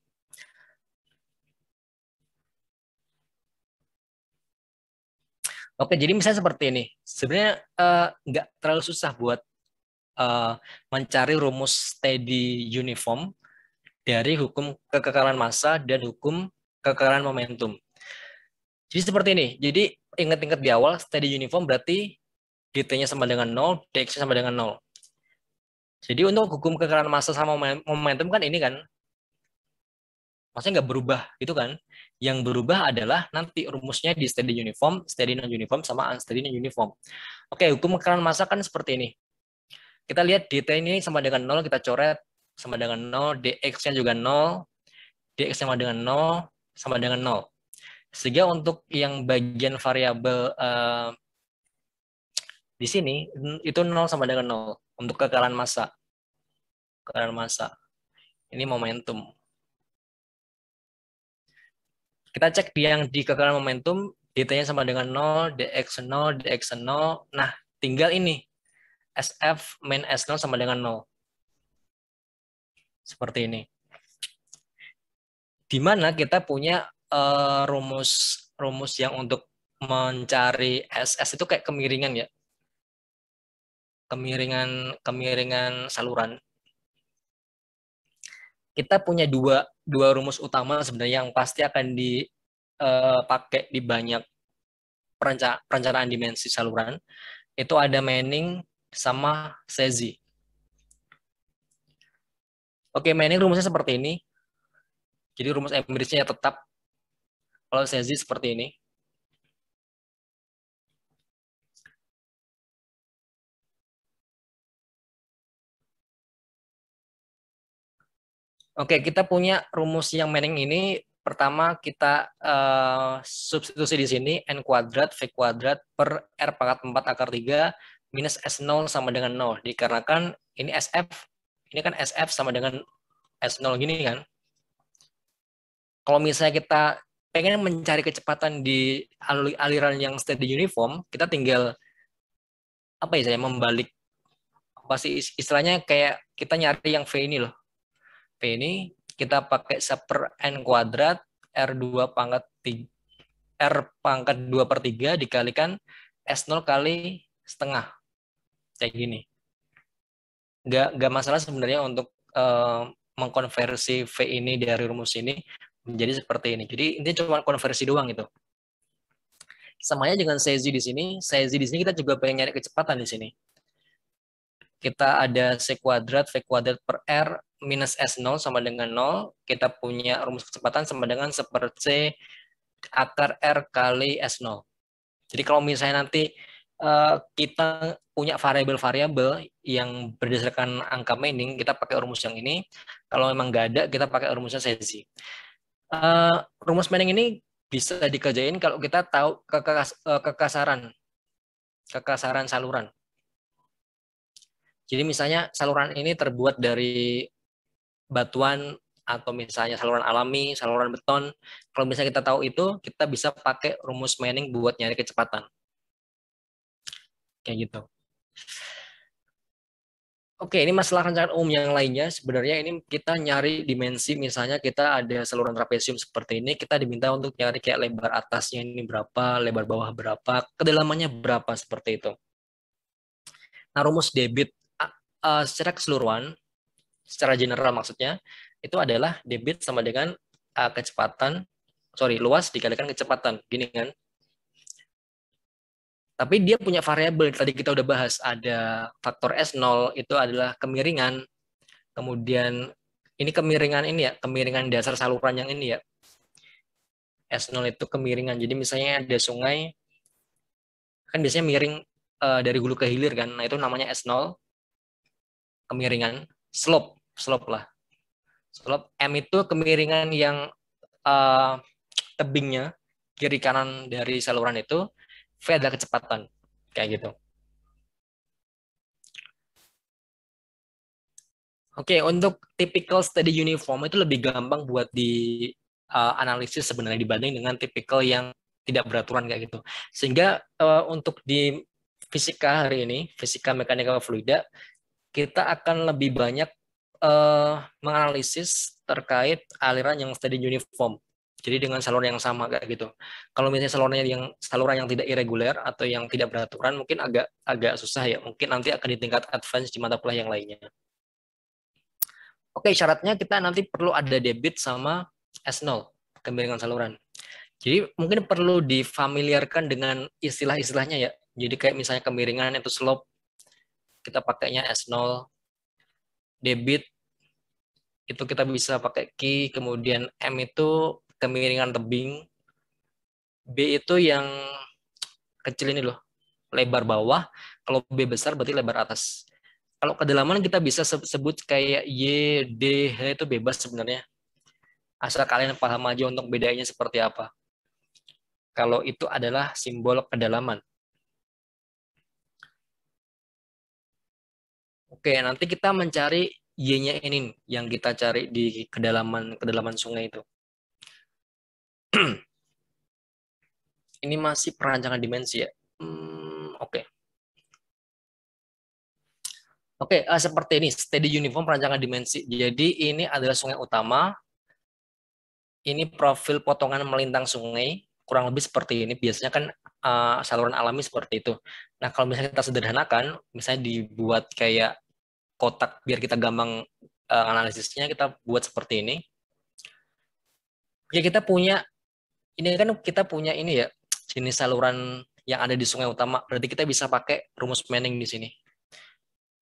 Oke, jadi misalnya seperti ini. Sebenarnya nggak terlalu susah buat mencari rumus steady uniform dari hukum kekekalan massa dan hukum kekekalan momentum. Jadi seperti ini. Jadi ingat-ingat di awal steady uniform berarti dt-nya sama dengan 0, dx-nya sama dengan 0. Jadi untuk hukum kekekalan massa sama momentum kan ini kan maksudnya nggak berubah gitu kan. Yang berubah adalah nanti rumusnya di steady uniform, steady non-uniform, sama unsteady non-uniform. Oke, hukum kekekalan massa kan seperti ini. Kita lihat dt ini sama dengan 0, kita coret sama dengan 0, dx-nya juga 0, dx sama dengan 0, sama dengan 0. Sehingga untuk yang bagian variabel di sini itu 0 sama dengan 0 untuk kekekalan massa. Kekekalan massa. Ini momentum. Kita cek yang di kekekalan momentum, dt-nya sama dengan 0, dx 0, dx 0. Nah, tinggal ini. SF min S0 sama dengan 0. Seperti ini. Di mana kita punya rumus yang untuk mencari SS itu kayak kemiringan ya. Kemiringan saluran. Kita punya dua rumus utama sebenarnya yang pasti akan dipakai di banyak perencanaan dimensi saluran. Itu ada Manning sama Sezzi. Oke, Manning rumusnya seperti ini. Jadi rumus empirisnya tetap. Kalau Sezzi seperti ini. Oke, kita punya rumus yang Manning ini. Pertama kita substitusi di sini n kuadrat v kuadrat per r pangkat 4 akar 3 minus S0 sama dengan 0. Dikarenakan ini SF, ini kan SF sama dengan S0 gini kan. Kalau misalnya kita pengen mencari kecepatan di aliran yang steady uniform, kita tinggal apa ya, saya membalik apa sih istilahnya, kayak kita nyari yang V ini loh. V ini kita pakai seper n kuadrat R2 pangkat 3, R pangkat 2/3 dikalikan S0 kali setengah. Kayak gini. Nggak masalah sebenarnya untuk mengkonversi V ini dari rumus ini menjadi seperti ini. Jadi intinya cuma konversi doang gitu. Samanya dengan Sezzi di sini. Sezzi di sini kita juga pengen nyari kecepatan di sini. Kita ada C kuadrat V kuadrat per R minus S0 sama dengan 0. Kita punya rumus kecepatan sama dengan seper C akar R kali S0. Jadi kalau misalnya nanti kita punya variabel-variabel yang berdasarkan angka Manning, kita pakai rumus yang ini. Kalau memang nggak ada, kita pakai rumusnya Sezzi. Rumus Manning ini bisa dikerjain kalau kita tahu kekasaran saluran. Jadi misalnya saluran ini terbuat dari batuan atau misalnya saluran alami, saluran beton. Kalau misalnya kita tahu itu, kita bisa pakai rumus Manning buat nyari kecepatan. Kayak gitu. Oke, ini masalah rencangan umum yang lainnya. Sebenarnya ini kita nyari dimensi, misalnya kita ada saluran trapesium seperti ini, kita diminta untuk nyari kayak lebar atasnya ini berapa, lebar bawah berapa, kedalamannya berapa, seperti itu. Nah, rumus debit secara keseluruhan, secara general maksudnya, itu adalah debit sama dengan luas dikalikan kecepatan, gini kan. Tapi dia punya variabel, tadi kita udah bahas, ada faktor S0, itu adalah kemiringan. Kemudian ini kemiringan ini ya, kemiringan dasar saluran yang ini ya. S0 itu kemiringan, jadi misalnya ada sungai, kan biasanya miring dari hulu ke hilir kan, nah itu namanya S0, kemiringan, slope lah. Slope, M itu kemiringan yang tebingnya, kiri kanan dari saluran itu, V adalah kecepatan, kayak gitu. Oke, untuk typical steady uniform itu lebih gampang buat di analisis sebenarnya dibanding dengan typical yang tidak beraturan kayak gitu. Sehingga untuk di fisika hari ini, fisika mekanika fluida, kita akan lebih banyak menganalisis terkait aliran yang steady uniform. Jadi dengan saluran yang sama kayak gitu. Kalau misalnya saluran yang tidak irreguler atau yang tidak beraturan mungkin agak susah ya. Mungkin nanti akan di tingkat advance di mata kuliah yang lainnya. Oke, syaratnya kita nanti perlu ada debit sama S0, kemiringan saluran. Jadi mungkin perlu difamiliarkan dengan istilah-istilahnya ya. Jadi kayak misalnya kemiringan itu slope, kita pakainya S0, debit itu kita bisa pakai Q, kemudian M itu kemiringan tebing, B itu yang kecil ini loh, lebar bawah, kalau B besar berarti lebar atas. Kalau kedalaman kita bisa sebut kayak Y, D, H itu bebas sebenarnya. Asal kalian paham aja untuk bedanya seperti apa. Kalau itu adalah simbol kedalaman. Oke, nanti kita mencari Y-nya ini yang kita cari di kedalaman sungai itu. Ini masih perancangan dimensi ya. Oke. Oke, seperti ini, steady uniform perancangan dimensi. Jadi ini adalah sungai utama. Ini profil potongan melintang sungai, kurang lebih seperti ini. Biasanya kan saluran alami seperti itu. Nah, kalau misalnya kita sederhanakan, misalnya dibuat kayak kotak biar kita gampang analisisnya, kita buat seperti ini. Ya kita punya, ini kan kita punya ini ya, jenis saluran yang ada di sungai utama. Berarti kita bisa pakai rumus Manning di sini.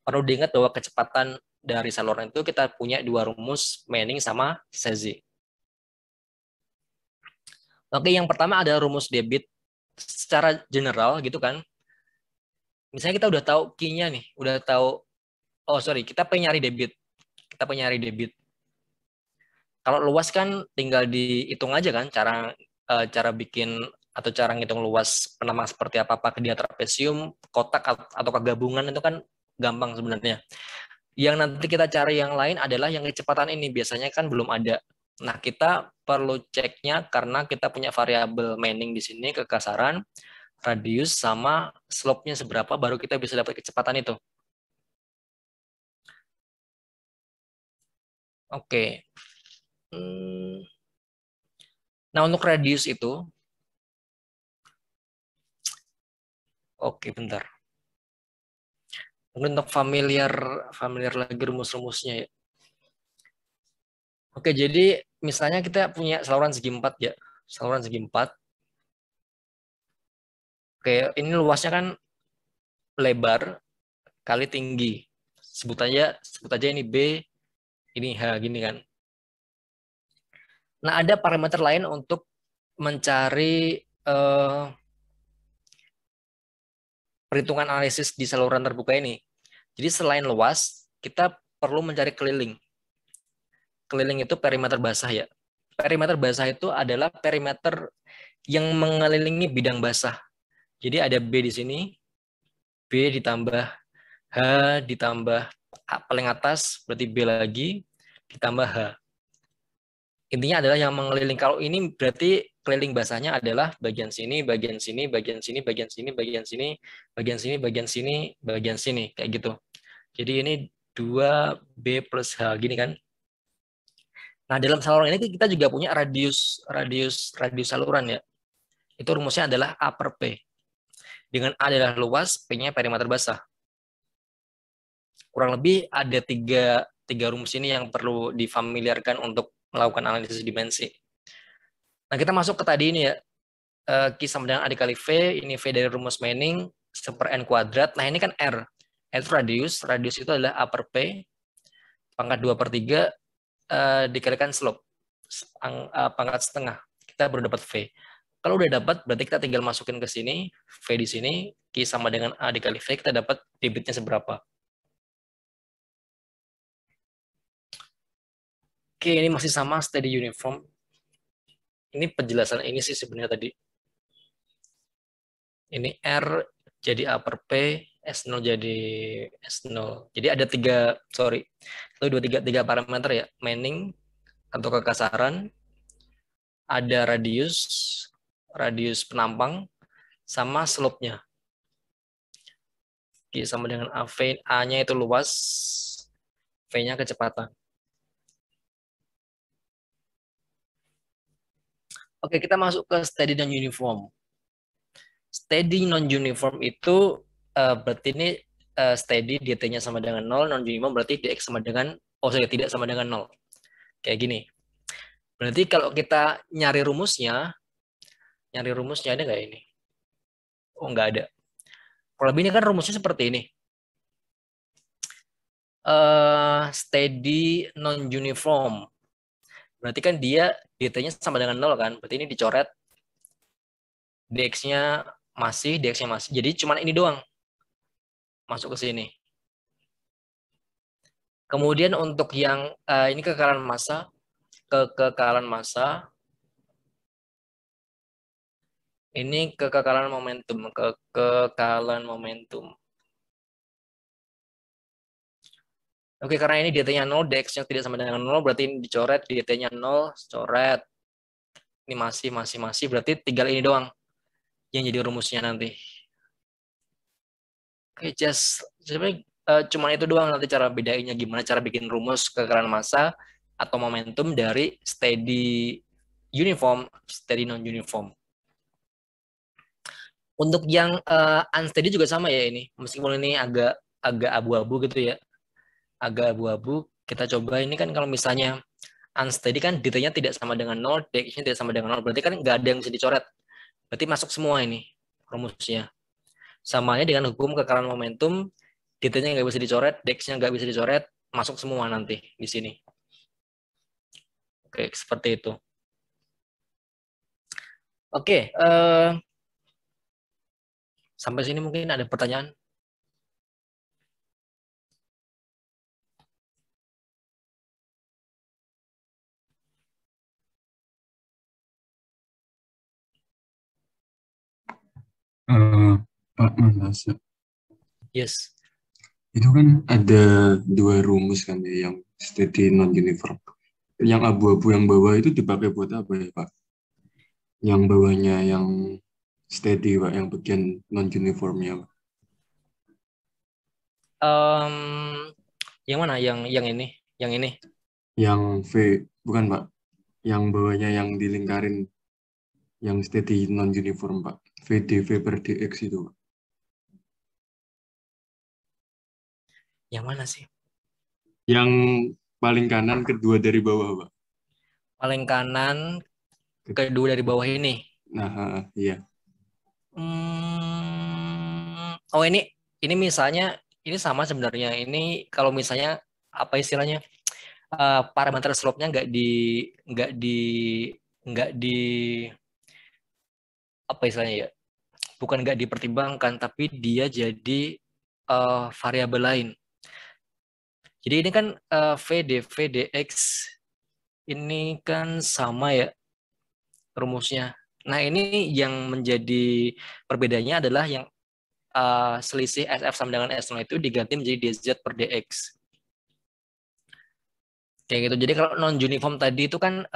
Perlu diingat bahwa kecepatan dari saluran itu kita punya dua rumus, Manning sama Cauchy. Oke, yang pertama ada rumus debit secara general gitu kan. Misalnya kita udah tahu Q-nya nih, udah tahu, kita pengen nyari debit. Kita pengen nyari debit. Kalau luas kan tinggal dihitung aja kan, cara bikin atau cara ngitung luas penambang seperti apa, apakah dia trapesium, kotak, atau kegabungan itu kan gampang sebenarnya. Yang nanti kita cari yang lain adalah yang kecepatan ini, biasanya kan belum ada. Nah, kita perlu ceknya karena kita punya variabel Manning di sini, kekasaran, radius, sama slope-nya seberapa, baru kita bisa dapat kecepatan itu. Oke. Nah, untuk radius itu, oke, bentar. Mungkin untuk familiar lagi rumus-rumusnya ya. Oke, jadi misalnya kita punya saluran segi 4 ya. Saluran segi 4. Oke, ini luasnya kan lebar kali tinggi. Sebut aja ini B, ini H, gini kan. Nah, ada parameter lain untuk mencari perhitungan analisis di saluran terbuka ini. Jadi selain luas, kita perlu mencari keliling. Keliling itu perimeter basah ya. Perimeter basah itu adalah perimeter yang mengelilingi bidang basah. Jadi ada B di sini, B ditambah H ditambah paling atas, berarti B lagi, ditambah H. Intinya adalah yang mengelilingi. Kalau ini berarti keliling basahnya adalah bagian sini, bagian sini, bagian sini, bagian sini, bagian sini, bagian sini, bagian sini, bagian sini, kayak gitu. Jadi ini 2B plus H, gini kan. Nah, dalam saluran ini kita juga punya radius saluran ya. Itu rumusnya adalah A per P. Dengan A adalah luas, P-nya perimeter basah. Kurang lebih ada tiga rumus ini yang perlu difamiliarkan untuk melakukan analisis dimensi. Nah, kita masuk ke tadi ini ya. Q sama dengan A dikali V, ini V dari rumus Manning, 1/N kuadrat. Nah, ini kan R. R itu radius itu adalah A per P, pangkat 2/3, dikalikan slope, pangkat setengah. Kita baru dapat V. Kalau udah dapat, berarti kita tinggal masukin ke sini, V di sini, Q sama dengan A dikali V, kita dapat debitnya seberapa. Oke, ini masih sama, steady uniform. Ini penjelasan ini sih sebenarnya tadi. Ini R jadi A per P, S0 jadi S0. Jadi ada tiga parameter ya. Manning atau kekasaran, ada radius penampang, sama slope-nya. Sama dengan AV, A-nya itu luas, V-nya kecepatan. Oke, kita masuk ke steady non-uniform. Steady non-uniform itu berarti ini steady dt-nya sama dengan 0, non-uniform berarti dx sama dengan, tidak sama dengan 0. Kayak gini. Berarti kalau kita nyari rumusnya ada nggak ini? Oh, nggak ada. Kalau lebih ini kan rumusnya seperti ini. Steady non-uniform. Berarti kan dia dt-nya sama dengan 0 kan? Berarti ini dicoret. dx-nya masih. Jadi cuma ini doang. Masuk ke sini. Kemudian untuk yang ini kekekalan massa, ini kekekalan momentum. Oke, karena ini dt-nya 0, dx-nya tidak sama dengan 0, berarti ini dicoret, dt-nya 0, coret. Ini masih, berarti tinggal ini doang yang jadi rumusnya nanti. Oke, sebenarnya cuma itu doang nanti cara bedainnya gimana cara bikin rumus kekekalan massa atau momentum dari steady uniform, steady non-uniform. Untuk yang unsteady juga sama ya ini, meskipun ini agak abu-abu gitu ya. Agak abu-abu, kita coba ini kan kalau misalnya unsteady kan dt-nya tidak sama dengan 0, dx-nya tidak sama dengan 0, berarti kan nggak ada yang bisa dicoret. Berarti masuk semua ini rumusnya. Samanya dengan hukum kekekalan momentum, dt-nya nggak bisa dicoret, dx-nya nggak bisa dicoret, masuk semua nanti di sini. Oke, seperti itu. Oke, sampai sini mungkin ada pertanyaan? Pak Manasa, Yes. itu kan ada dua rumus kan ya, yang steady non-uniform. Yang abu-abu yang bawah itu dipakai buat apa ya Pak? Yang bawahnya yang steady Pak, yang bagian non-uniformnya Pak. Yang mana? Yang ini? Yang ini? Yang V, bukan Pak. Yang bawahnya yang dilingkarin, yang steady non-uniform Pak. VdV per dx itu Pak. Yang mana sih? Yang paling kanan kedua dari bawah Pak. Paling kanan kedua dari bawah ini. Nah, iya. Oh, ini misalnya ini sama sebenarnya. Ini kalau misalnya apa istilahnya? Parameter slope-nya nggak di apa istilahnya ya? Bukan nggak dipertimbangkan, tapi dia jadi variabel lain. Jadi ini kan VdV dx ini kan sama ya rumusnya. Nah, ini yang menjadi perbedaannya adalah yang selisih SF sama dengan S0 itu diganti menjadi dz per dx. Kayak gitu. Jadi kalau non-uniform tadi itu kan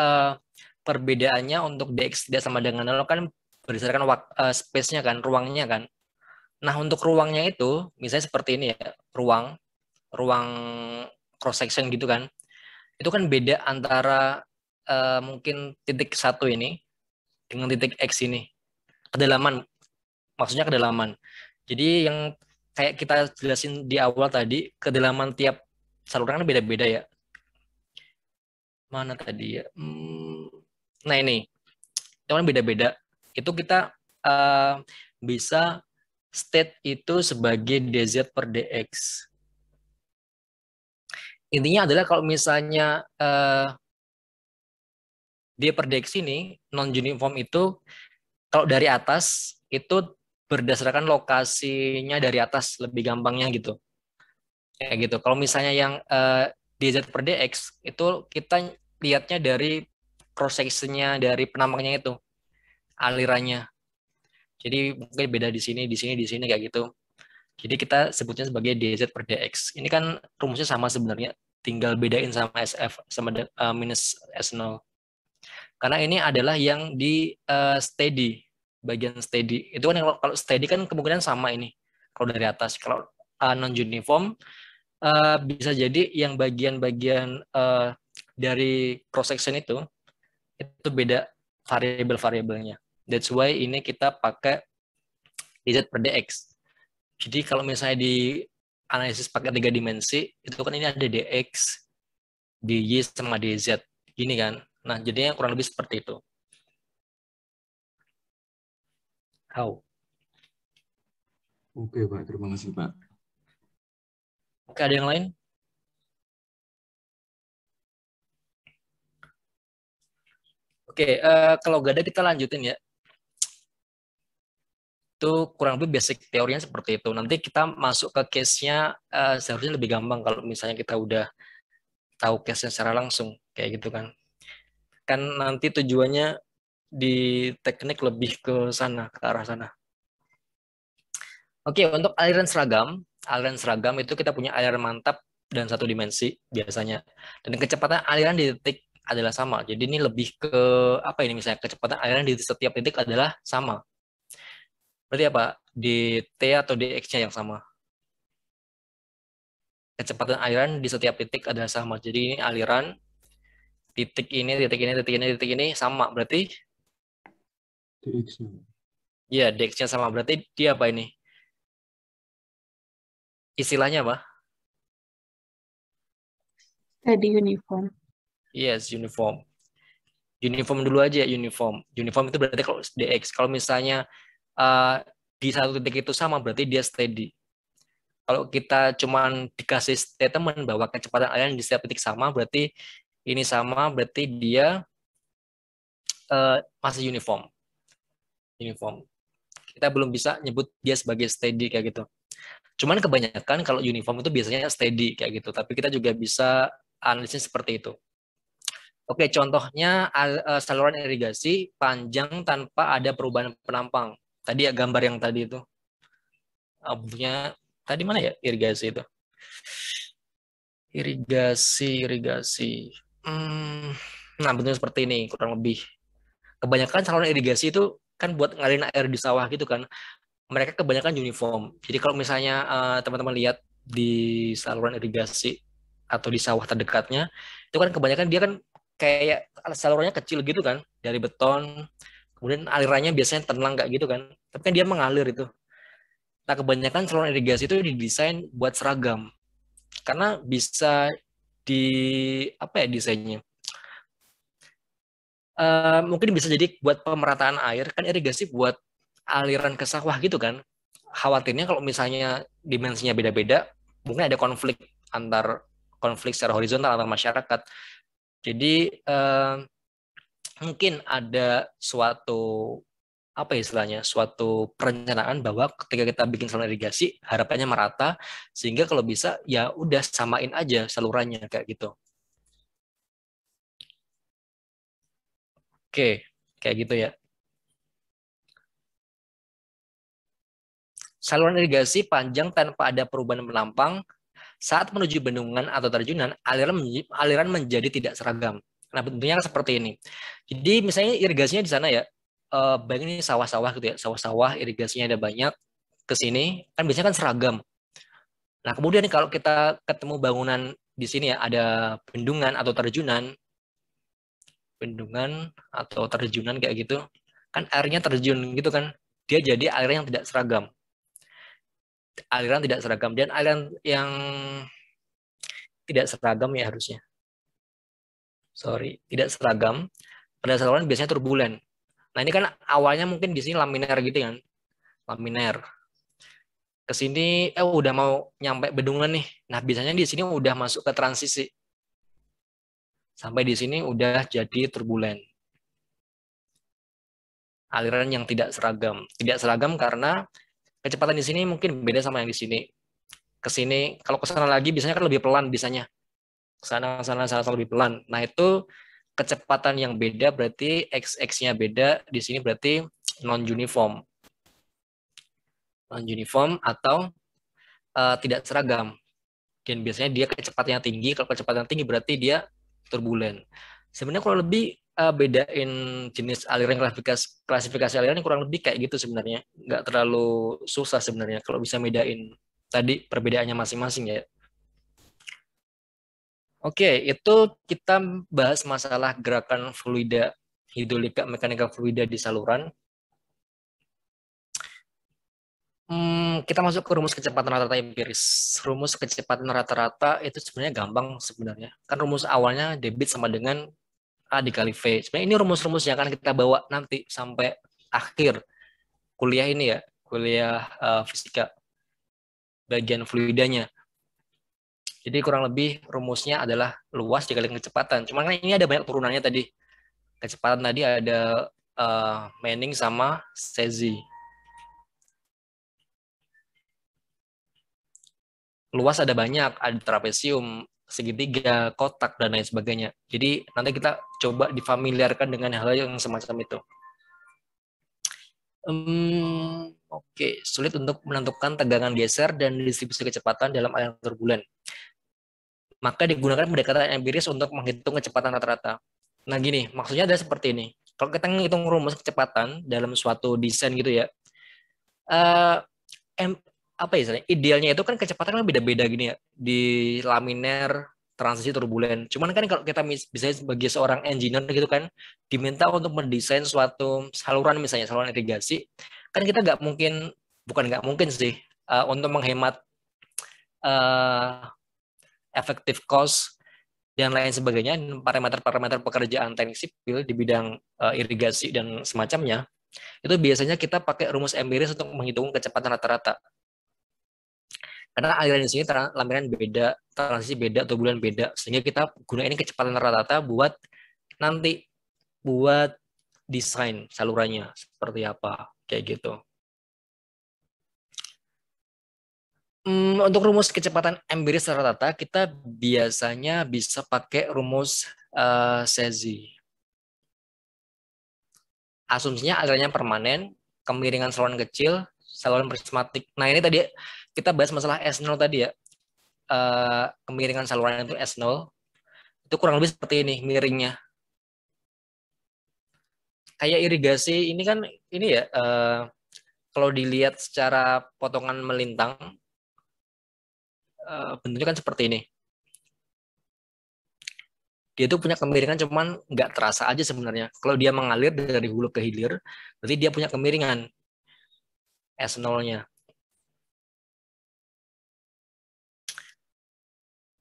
perbedaannya untuk dx tidak sama dengan 0 kan berdasarkan space-nya kan, ruangnya kan. Nah, untuk ruangnya itu, misalnya seperti ini ya, ruang cross section gitu kan. Itu kan beda antara mungkin titik 1 ini dengan titik X ini. Kedalaman, maksudnya kedalaman. Jadi yang kayak kita jelasin di awal tadi, kedalaman tiap saluran kan beda-beda ya. Mana tadi ya? Nah ini, itu kan beda-beda. Itu kita bisa state itu sebagai dz per dx. Intinya adalah kalau misalnya d per dx ini non-uniform itu kalau dari atas itu berdasarkan lokasinya dari atas, lebih gampangnya gitu. Kayak gitu. Kalau misalnya yang dz per dx itu kita lihatnya dari cross section-nya dari penampangnya itu, alirannya. Jadi mungkin beda di sini kayak gitu. Jadi kita sebutnya sebagai dz per dx. Ini kan rumusnya sama sebenarnya, tinggal bedain sama SF sama minus S0. Karena ini adalah yang di steady, bagian steady. Itu kan kalau steady kan kemungkinan sama ini. Kalau dari atas, kalau non-uniform bisa jadi yang bagian-bagian dari cross section itu beda. variabel-variabelnya. That's why ini kita pakai dz per dx. Jadi kalau misalnya di analisis pakai 3 dimensi, itu kan ini ada dx, dy, sama dz. Gini kan. Nah, jadinya kurang lebih seperti itu. How? Oke, Pak. Terima kasih, Pak. Oke, ada yang lain? Oke, kalau gak ada kita lanjutin ya. Itu kurang lebih basic teorinya seperti itu. Nanti kita masuk ke case-nya seharusnya lebih gampang kalau misalnya kita udah tahu case-nya secara langsung, kayak gitu kan. Kan nanti tujuannya di teknik lebih ke sana, ke arah sana. Oke, untuk aliran seragam itu kita punya aliran mantap dan satu dimensi biasanya. Dan kecepatan aliran di titik adalah sama. Jadi ini lebih ke apa ini misalnya kecepatan aliran di setiap titik adalah sama. Berarti apa? Di T atau di X-nya yang sama. Kecepatan aliran di setiap titik adalah sama. Jadi ini aliran titik ini, titik ini, titik ini, titik ini sama. Berarti DX-nya. ya dx-nya sama. Berarti dia apa ini? Istilahnya apa? Steady uniform. Yes, uniform. Uniform dulu aja, uniform. Uniform itu berarti kalau dx. Kalau misalnya di satu titik itu sama, berarti dia steady. Kalau kita cuman dikasih statement bahwa kecepatan aliran di setiap titik sama, berarti ini sama, berarti dia masih uniform. Uniform. Kita belum bisa nyebut dia sebagai steady kayak gitu. Cuman kebanyakan kalau uniform itu biasanya steady kayak gitu. Tapi kita juga bisa analisis seperti itu. Oke, contohnya saluran irigasi panjang tanpa ada perubahan penampang. Tadi ya gambar yang tadi itu. Bentuknya tadi mana ya irigasi itu? Irigasi. Nah, bentuknya seperti ini kurang lebih. Kebanyakan saluran irigasi itu kan buat ngalirin air di sawah gitu kan. Mereka kebanyakan uniform. Jadi kalau misalnya teman-teman lihat di saluran irigasi atau di sawah terdekatnya, itu kan kebanyakan dia kan kayak salurannya kecil gitu kan, dari beton, kemudian alirannya biasanya tenang kayak gitu kan, tapi kan dia mengalir itu. Nah, kebanyakan saluran irigasi itu didesain buat seragam, karena bisa di apa ya desainnya? Mungkin bisa jadi buat pemerataan air, kan irigasi buat aliran ke sawah gitu kan. Khawatirnya kalau misalnya dimensinya beda-beda, mungkin ada konflik secara horizontal antar masyarakat. Jadi mungkin ada suatu apa istilahnya, suatu perencanaan bahwa ketika kita bikin saluran irigasi harapannya merata, sehingga kalau bisa ya udah samain aja salurannya kayak gitu. Oke, kayak gitu ya. Saluran irigasi panjang tanpa ada perubahan penampang. Saat menuju bendungan atau terjunan, aliran menjadi tidak seragam. Nah, bentuknya seperti ini. Jadi misalnya irigasinya di sana ya, bayangin ini sawah-sawah gitu ya, sawah-sawah irigasinya ada banyak, ke sini kan biasanya kan seragam. Nah, kemudian kalau kita ketemu bangunan di sini ya, ada bendungan atau terjunan kayak gitu, kan airnya terjun gitu kan, dia jadi aliran yang tidak seragam. Aliran tidak seragam, dan aliran yang tidak seragam ya harusnya. Tidak seragam. Pada saluran biasanya turbulen. Nah, ini kan awalnya mungkin di sini laminar gitu kan. Laminar. Ke sini udah mau nyampe bendungan nih. Nah, biasanya di sini udah masuk ke transisi. Sampai di sini udah jadi turbulen. Aliran yang tidak seragam. Tidak seragam karena kecepatan di sini mungkin beda sama yang di sini. Ke sini kalau ke sana lagi biasanya kan lebih pelan biasanya. Sana lebih pelan. Nah, itu kecepatan yang beda berarti x-nya beda, di sini berarti non uniform atau tidak seragam. Dan biasanya dia kecepatannya tinggi. Kalau kecepatan tinggi berarti dia turbulen. Sebenarnya kurang lebih bedain jenis aliran, klasifikasi aliran kurang lebih kayak gitu sebenarnya. Nggak terlalu susah sebenarnya kalau bisa bedain tadi perbedaannya masing-masing ya. Oke, itu kita bahas masalah gerakan fluida hidrolika, mekanika fluida di saluran. Kita masuk ke rumus kecepatan rata-rata empiris. Rumus kecepatan rata-rata itu sebenarnya gampang sebenarnya. Kan rumus awalnya debit sama dengan A dikali V. Sebenarnya ini rumus-rumus yang akan kita bawa nanti sampai akhir kuliah ini ya, kuliah fisika bagian fluidanya. Jadi kurang lebih rumusnya adalah luas dikali kecepatan. Cuman kan ini ada banyak turunannya tadi. Kecepatan tadi ada Manning sama Cesi. Luas ada banyak, ada trapesium, segitiga, kotak, dan lain sebagainya. Jadi nanti kita coba difamiliarkan dengan hal yang semacam itu. Oke, sulit untuk menentukan tegangan geser dan distribusi kecepatan dalam aliran turbulen. Maka digunakan pendekatan empiris untuk menghitung kecepatan rata-rata. Nah gini, maksudnya ada seperti ini. Kalau kita menghitung rumus kecepatan dalam suatu desain gitu ya, apa ya istilahnya, idealnya itu kan kecepatan kan beda-beda gini ya di laminer transisi turbulen. Cuman kan kalau kita bisa sebagai seorang engineer gitu kan diminta untuk mendesain suatu saluran, misalnya saluran irigasi, kan kita bukan nggak mungkin sih untuk menghemat efektif cost dan lain sebagainya, parameter-parameter pekerjaan teknik sipil di bidang irigasi dan semacamnya, itu biasanya kita pakai rumus empiris untuk menghitung kecepatan rata-rata. Karena aliran di sini laminan beda, transisi beda, turbulen beda, sehingga kita gunain kecepatan rata-rata buat nanti buat desain salurannya seperti apa, kayak gitu. Untuk rumus kecepatan empiris rata-rata kita biasanya bisa pakai rumus Cesi. Asumsinya alirannya permanen, kemiringan saluran kecil, saluran prismatik. Nah ini tadi kita bahas masalah S0 tadi ya. Kemiringan saluran itu S0. Itu kurang lebih seperti ini miringnya. Kayak irigasi ini kan ini ya, kalau dilihat secara potongan melintang, bentuknya kan seperti ini. Dia tuh punya kemiringan cuman nggak terasa aja sebenarnya. Kalau dia mengalir dari hulu ke hilir, berarti dia punya kemiringan S0-nya.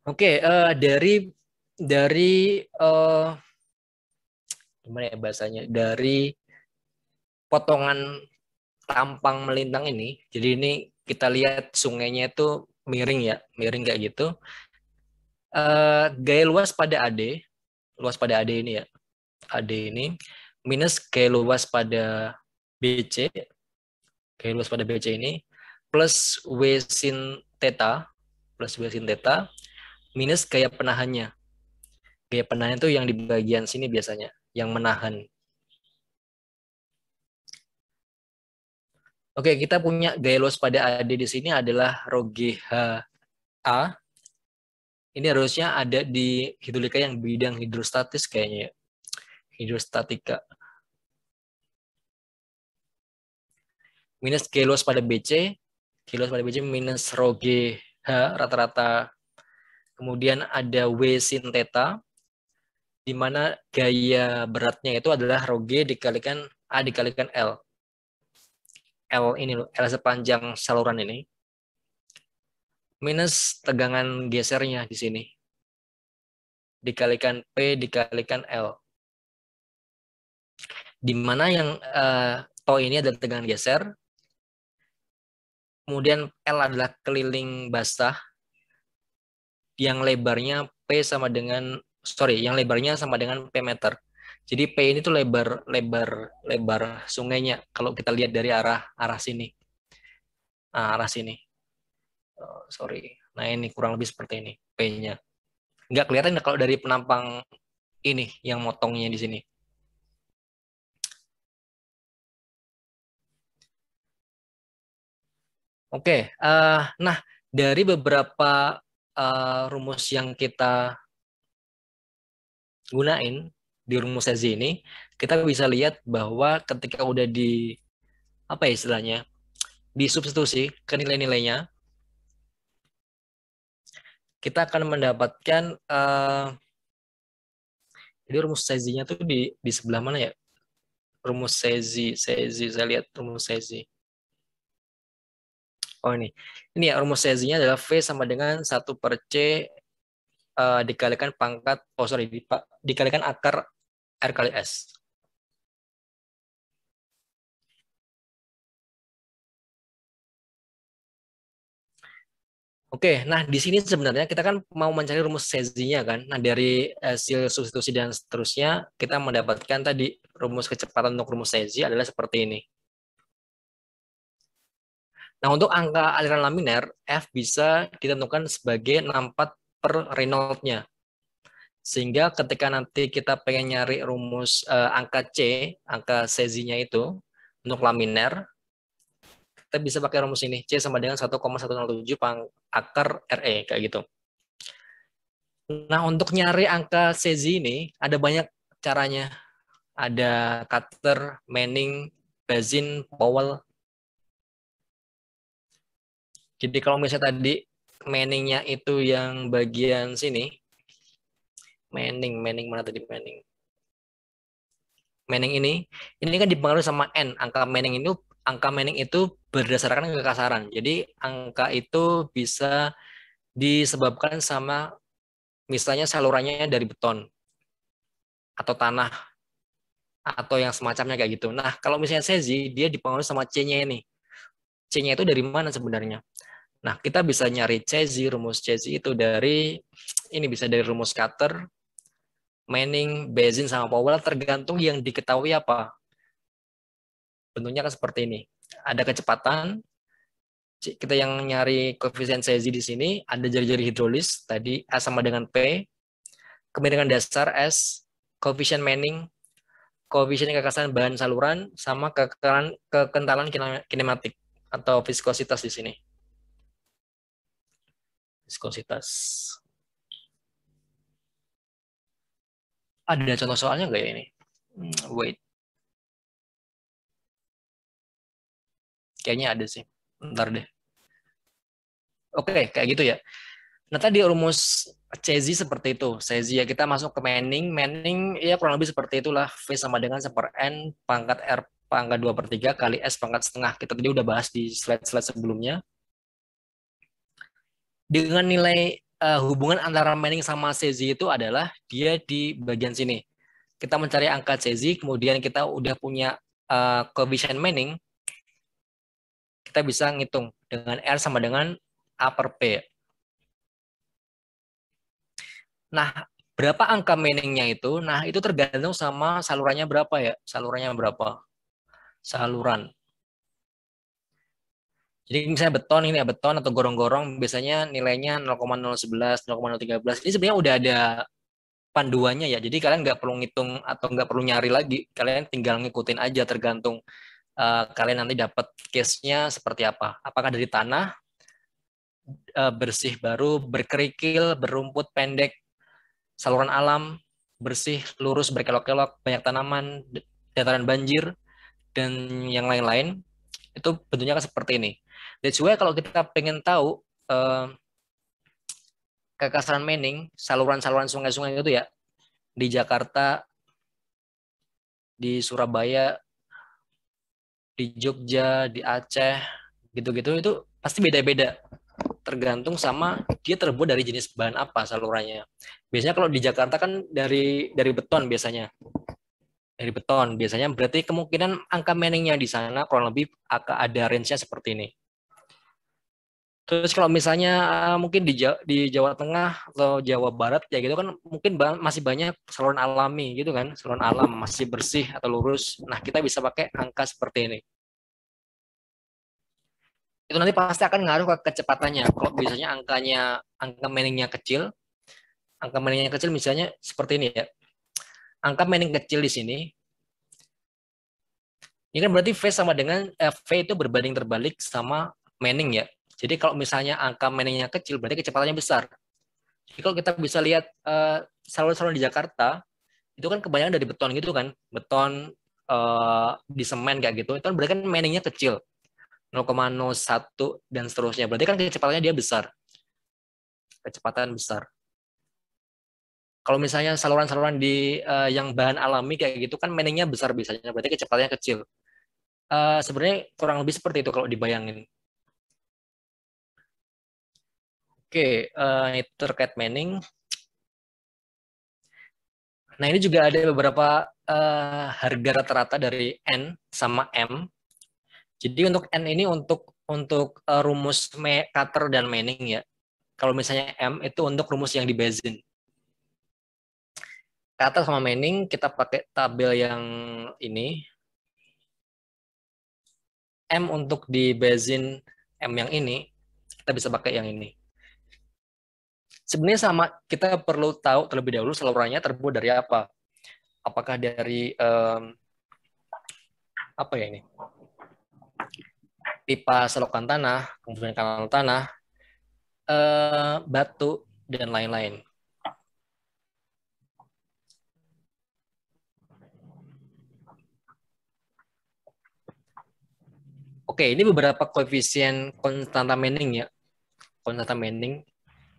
Oke, dari gimana ya bahasanya? Dari potongan tampang melintang ini, jadi ini kita lihat sungainya itu miring ya, miring kayak gitu. Gaya luas pada AD ini ya, AD ini minus gaya luas pada BC, gaya luas pada BC ini plus W sin theta, minus gaya penahannya. Gaya penahan itu yang di bagian sini biasanya, yang menahan. Oke, kita punya gaya luas pada AD di sini adalah rho GHA. Ini harusnya ada di hidrolika yang bidang hidrostatis kayaknya ya. Hidrostatika. Minus G luas pada BC. G luas pada BC minus rho GH rata-rata. Kemudian ada W sin theta, di mana gaya beratnya itu adalah rho G dikalikan A dikalikan L. L ini loh, L sepanjang saluran ini. Minus tegangan gesernya di sini. Dikalikan P dikalikan L. Di mana yang tau ini adalah tegangan geser. Kemudian L adalah keliling basah. Yang lebarnya P sama dengan, yang lebarnya sama dengan P meter. Jadi P ini tuh lebar sungainya kalau kita lihat dari arah sini. Nah, arah sini. Nah, ini kurang lebih seperti ini P-nya. Nggak kelihatan kalau dari penampang ini yang motongnya di sini. Oke, nah dari beberapa rumus yang kita gunain di rumus Cesi ini, kita bisa lihat bahwa ketika udah di apa ya istilahnya, disubstitusi ke nilai-nilainya, kita akan mendapatkan jadi rumus Cesi-nya tuh di sebelah mana ya? rumus Sezi. Saya lihat rumus Sezi. Oh ini ya rumus Sezi-nya adalah V sama dengan 1/C dikalikan pangkat, dikalikan akar R kali S. Oke, nah di sini sebenarnya kita kan mau mencari rumus Sezi-nya kan. Nah dari hasil substitusi dan seterusnya kita mendapatkan tadi rumus kecepatan untuk rumus Sezi adalah seperti ini. Nah untuk angka aliran laminer F bisa ditentukan sebagai 64/Reynolds-nya. Sehingga ketika nanti kita pengen nyari rumus angka C, angka Sezi-nya itu untuk laminer, kita bisa pakai rumus ini. C sama dengan 1,107 akar RE, kayak gitu. Nah, untuk nyari angka Sezi ini, ada banyak caranya. Ada Cutter, Manning, Bazin, Powell. Jadi kalau misalnya tadi Manning-nya itu yang bagian sini, Manning mana tadi Manning? Manning ini kan dipengaruhi sama N. Angka Manning itu berdasarkan kekasaran. Jadi angka itu bisa disebabkan sama misalnya salurannya dari beton atau tanah atau yang semacamnya kayak gitu. Nah, kalau misalnya Sezi, dia dipengaruhi sama C-nya ini. C-nya itu dari mana sebenarnya? Nah, kita bisa nyari Sezi, rumus Sezi itu dari ini bisa dari rumus Cutter, Manning, Bazin sama Powell, tergantung yang diketahui apa. Bentuknya kan seperti ini. Ada kecepatan, kita yang nyari koefisien Sezi di sini, ada jari-jari hidrolis, tadi A sama dengan P, kemudian dasar S, koefisien Manning, koefisien kekasaran bahan saluran, sama kekentalan kinematik atau viskositas di sini. Viskositas. Ada contoh soalnya nggak ya ini? Wait. Kayaknya ada sih. Bentar deh. Oke, kayak gitu ya. Nah, tadi rumus Sezi seperti itu. Sezi ya kita masuk ke Manning. Manning ya kurang lebih seperti itulah. V sama dengan 1/N pangkat R pangkat 2/3 kali S pangkat setengah. Kita tadi udah bahas di slide-slide sebelumnya. Dengan nilai hubungan antara Manning sama Sezi itu adalah dia di bagian sini. Kita mencari angka Sezi, kemudian kita udah punya koefisien Manning, kita bisa ngitung dengan R sama dengan A/P. Nah, berapa angka Manning-nya itu? Nah, itu tergantung sama salurannya berapa ya. Salurannya berapa? Saluran. Jadi misalnya beton ini ya, beton atau gorong-gorong biasanya nilainya 0,011, 0,013. Ini sebenarnya udah ada panduannya ya. Jadi kalian nggak perlu ngitung atau nggak perlu nyari lagi. Kalian tinggal ngikutin aja tergantung kalian nanti dapat case-nya seperti apa. Apakah dari tanah, bersih baru, berkerikil, berumput pendek, saluran alam, bersih, lurus, berkelok-kelok, banyak tanaman, dataran banjir, dan yang lain-lain. Itu bentuknya kan seperti ini. That's why kalau kita pengen tahu kekasaran Manning, saluran-saluran sungai-sungai itu ya, di Jakarta, di Surabaya, di Jogja, di Aceh, gitu-gitu itu pasti beda-beda. Tergantung sama dia terbuat dari jenis bahan apa salurannya. Biasanya kalau di Jakarta kan dari beton biasanya. Dari beton biasanya berarti kemungkinan angka Manning-nya di sana kurang lebih akan ada range-nya seperti ini. Terus kalau misalnya mungkin di Jawa Tengah atau Jawa Barat ya gitu kan mungkin masih banyak saluran alami gitu kan, saluran alam masih bersih atau lurus. Nah, kita bisa pakai angka seperti ini. Itu nanti pasti akan ngaruh ke kecepatannya. Kalau biasanya angka Manning-nya kecil, angka Manning-nya kecil misalnya seperti ini ya. Angka Manning kecil di sini, ini kan berarti V sama dengan V itu berbanding terbalik sama Manning ya. Jadi kalau misalnya angka Manning-nya kecil, berarti kecepatannya besar. Jadi kalau kita bisa lihat saluran-saluran di Jakarta, itu kan kebanyakan dari beton gitu kan. Beton di semen kayak gitu, itu kan berarti kan Manning-nya kecil. 0,01 dan seterusnya. Berarti kan kecepatannya dia besar. Kecepatan besar. Kalau misalnya saluran-saluran di yang bahan alami kayak gitu kan meaningnya besar biasanya, berarti kecepatannya kecil. Sebenarnya kurang lebih seperti itu kalau dibayangin. Oke, itu terkait Manning. Nah, ini juga ada beberapa harga rata-rata dari N sama M. Jadi untuk N ini untuk rumus Carter dan Manning ya. Kalau misalnya M itu untuk rumus yang di Bézin. Carter sama Manning kita pakai tabel yang ini. M untuk di Bézin M yang ini, kita bisa pakai yang ini. Sebenarnya sama, kita perlu tahu terlebih dahulu salurannya terbuat dari apa. Apakah dari apa ya ini? Pipa selokan tanah, kemudian kanal tanah, batu dan lain-lain. Oke, ini beberapa koefisien konstanta Manning ya. Konstanta Manning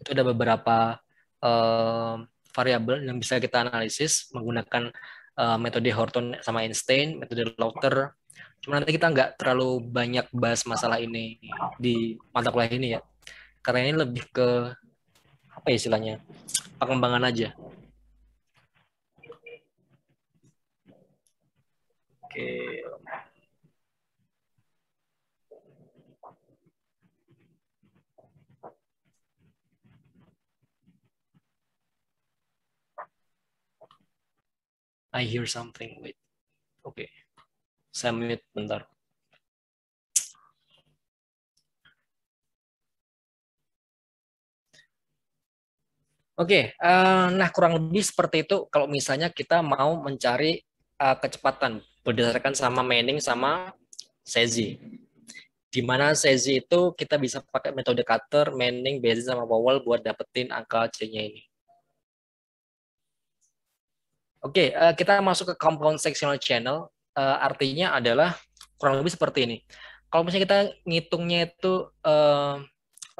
itu ada beberapa variabel yang bisa kita analisis menggunakan metode Horton sama Einstein, metode Lauter. Cuma nanti kita nggak terlalu banyak bahas masalah ini di mata kuliah ini ya. Karena ini lebih ke apa ya istilahnya? Pengembangan aja. Oke. I hear something. Wait. Oke. Saya mute bentar. Oke, nah kurang lebih seperti itu kalau misalnya kita mau mencari kecepatan berdasarkan sama Manning sama Sezi. Di mana Sezi itu kita bisa pakai metode Carter, Manning, Bézin sama Powell buat dapetin angka C-nya ini. Oke, kita masuk ke compound sectional channel. Artinya adalah kurang lebih seperti ini. Kalau misalnya kita ngitungnya itu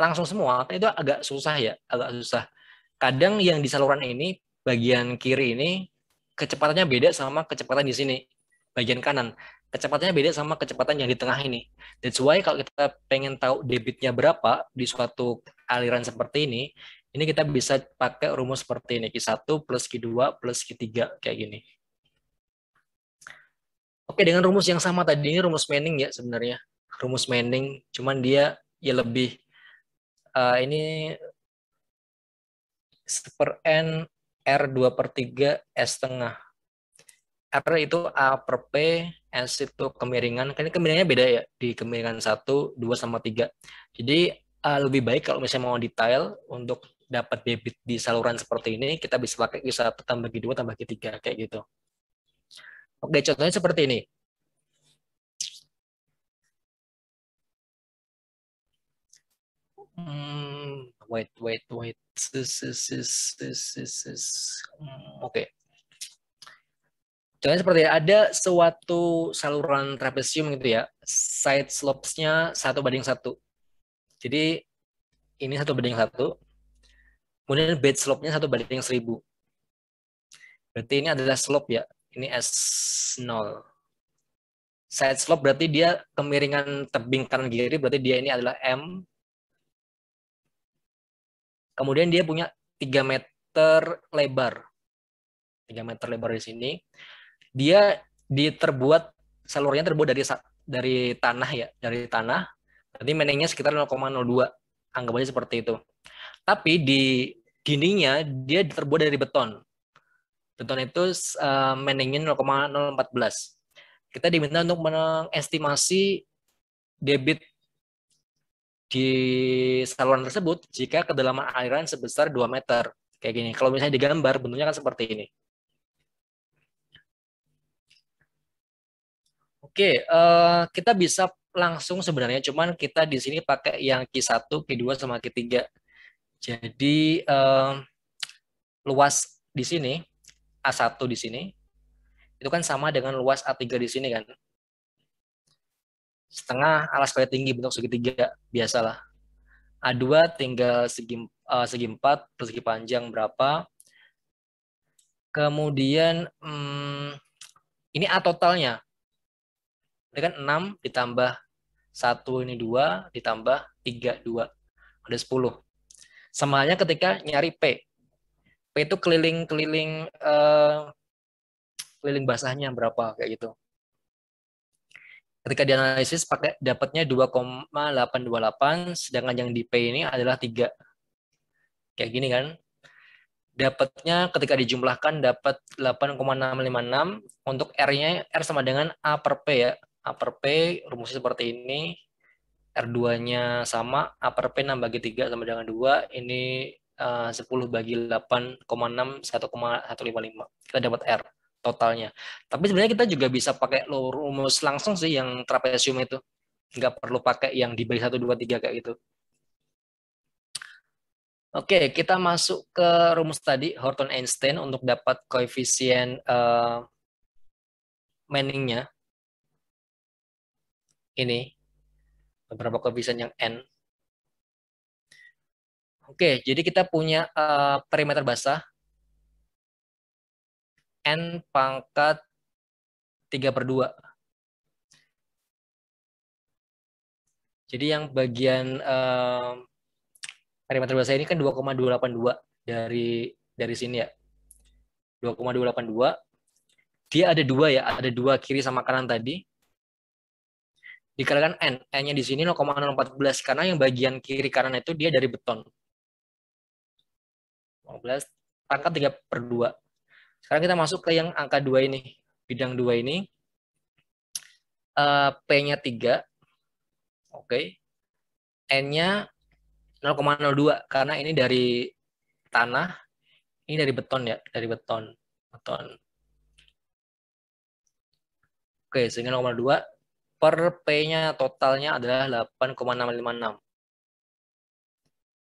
langsung semua, itu agak susah ya, agak susah. Kadang yang di saluran ini, bagian kiri ini, kecepatannya beda sama kecepatan di sini, bagian kanan. Kecepatannya beda sama kecepatan yang di tengah ini. That's why kalau kita pengen tahu debitnya berapa di suatu aliran seperti ini kita bisa pakai rumus seperti ini, Q1 plus Q2 plus Q3, kayak gini. Oke, dengan rumus yang sama tadi, ini rumus Manning ya sebenarnya. Rumus Manning, cuman dia ya lebih, ini per N R2/3 S tengah. R itu A per P, S itu kemiringan. Kan ini kemiringannya beda ya, di kemiringan 1, 2, sama 3. Jadi lebih baik kalau misalnya mau detail untuk dapat debit di saluran seperti ini, kita bisa pakai Q1 tambah Q2 tambah Q3, kayak gitu. Oke, contohnya seperti ini. Wait. Oke. Contohnya seperti ada suatu saluran trapesium gitu ya, side slopes-nya 1/1. Jadi ini 1/1, kemudian bed slope-nya 1/1000. Berarti ini adalah slope ya, ini S0. Side slope berarti dia kemiringan tebing kanan kiri, berarti dia ini adalah M. Kemudian dia punya 3 meter lebar. 3 meter lebar di sini. Dia salurnya terbuat dari tanah ya, dari tanah. Berarti Manningnya sekitar 0,02. Anggap aja seperti itu. Tapi di dindingnya dia terbuat dari beton. Beton itu Manningnya 0,014. Kita diminta untuk mengestimasi debit di saluran tersebut jika kedalaman aliran sebesar 2 meter. Kayak gini. Kalau misalnya digambar, bentuknya kan seperti ini. Oke, kita bisa langsung sebenarnya, cuman kita di sini pakai yang Q1, Q2, sama Q3. Jadi luas di sini, A1 di sini, itu kan sama dengan luas A3 di sini kan. Setengah alas kali tinggi bentuk segitiga, biasalah. A2 tinggal segi 4, persegi panjang berapa. Kemudian ini A totalnya. Ini kan 6 ditambah 1 ini 2 ditambah 3 2. Ada 10. Sama halnya ketika nyari P. P itu keliling basahnya berapa kayak gitu. Ketika dianalisis pakai dapatnya 2,828 sedangkan yang di P ini adalah 3. Kayak gini kan. Dapatnya ketika dijumlahkan dapat 8,656 untuk R-nya R sama dengan A per P ya. A per P rumusnya seperti ini. R2-nya sama, A per P 6 bagi 3 sama dengan 2, ini 10 bagi 8,6, 1,155. Kita dapat R totalnya. Tapi sebenarnya kita juga bisa pakai rumus langsung sih yang trapesium itu. Nggak perlu pakai yang dibagi 1, 2, 3 kayak gitu. Oke, kita masuk ke rumus tadi, Horton-Einstein, untuk dapat koefisien Manning-nya. Ini, beberapa koefisien yang N. Oke, jadi kita punya perimeter basah, N pangkat 3/2. Jadi yang bagian perimeter basah ini kan 2,282 dari sini ya. 2,282. Dia ada 2 ya, ada 2 kiri sama kanan tadi. Dikalikan N. N-nya di sini 0,014 karena yang bagian kiri kanan itu dia dari beton. 15 pangkat 3/2. Sekarang kita masuk ke yang angka 2 ini. Bidang 2 ini. P-nya 3. Oke. N-nya 0,02 karena ini dari tanah, ini dari beton ya, dari beton. Oke, sehingga 0,2 per P-nya totalnya adalah 8,656.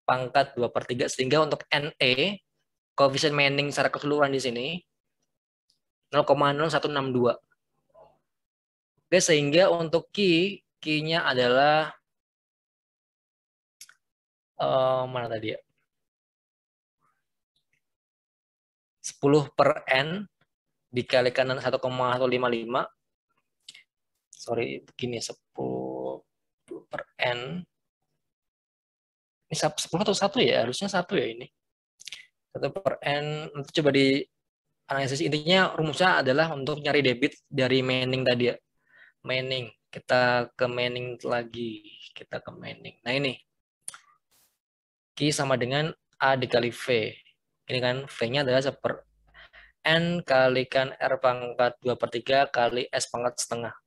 Pangkat 2/3, sehingga untuk NE, koefisien Manning secara keseluruhan di sini, 0,0162. Oke, sehingga untuk Q-nya adalah, mana tadi ya? 10 per N dikalikan 1,155. Sorry, begini 10 per N. Ini 10 atau 1 ya? Harusnya 1 ya ini. 1 per N. Nanti coba di analisis. Intinya rumusnya adalah untuk nyari debit dari Manning tadi ya. Manning. Kita ke Manning lagi. Kita ke Manning. Nah ini. Q sama dengan A dikali V. Ini kan V-nya adalah 1 per N kalikan R pangkat 2/3 kali S pangkat setengah.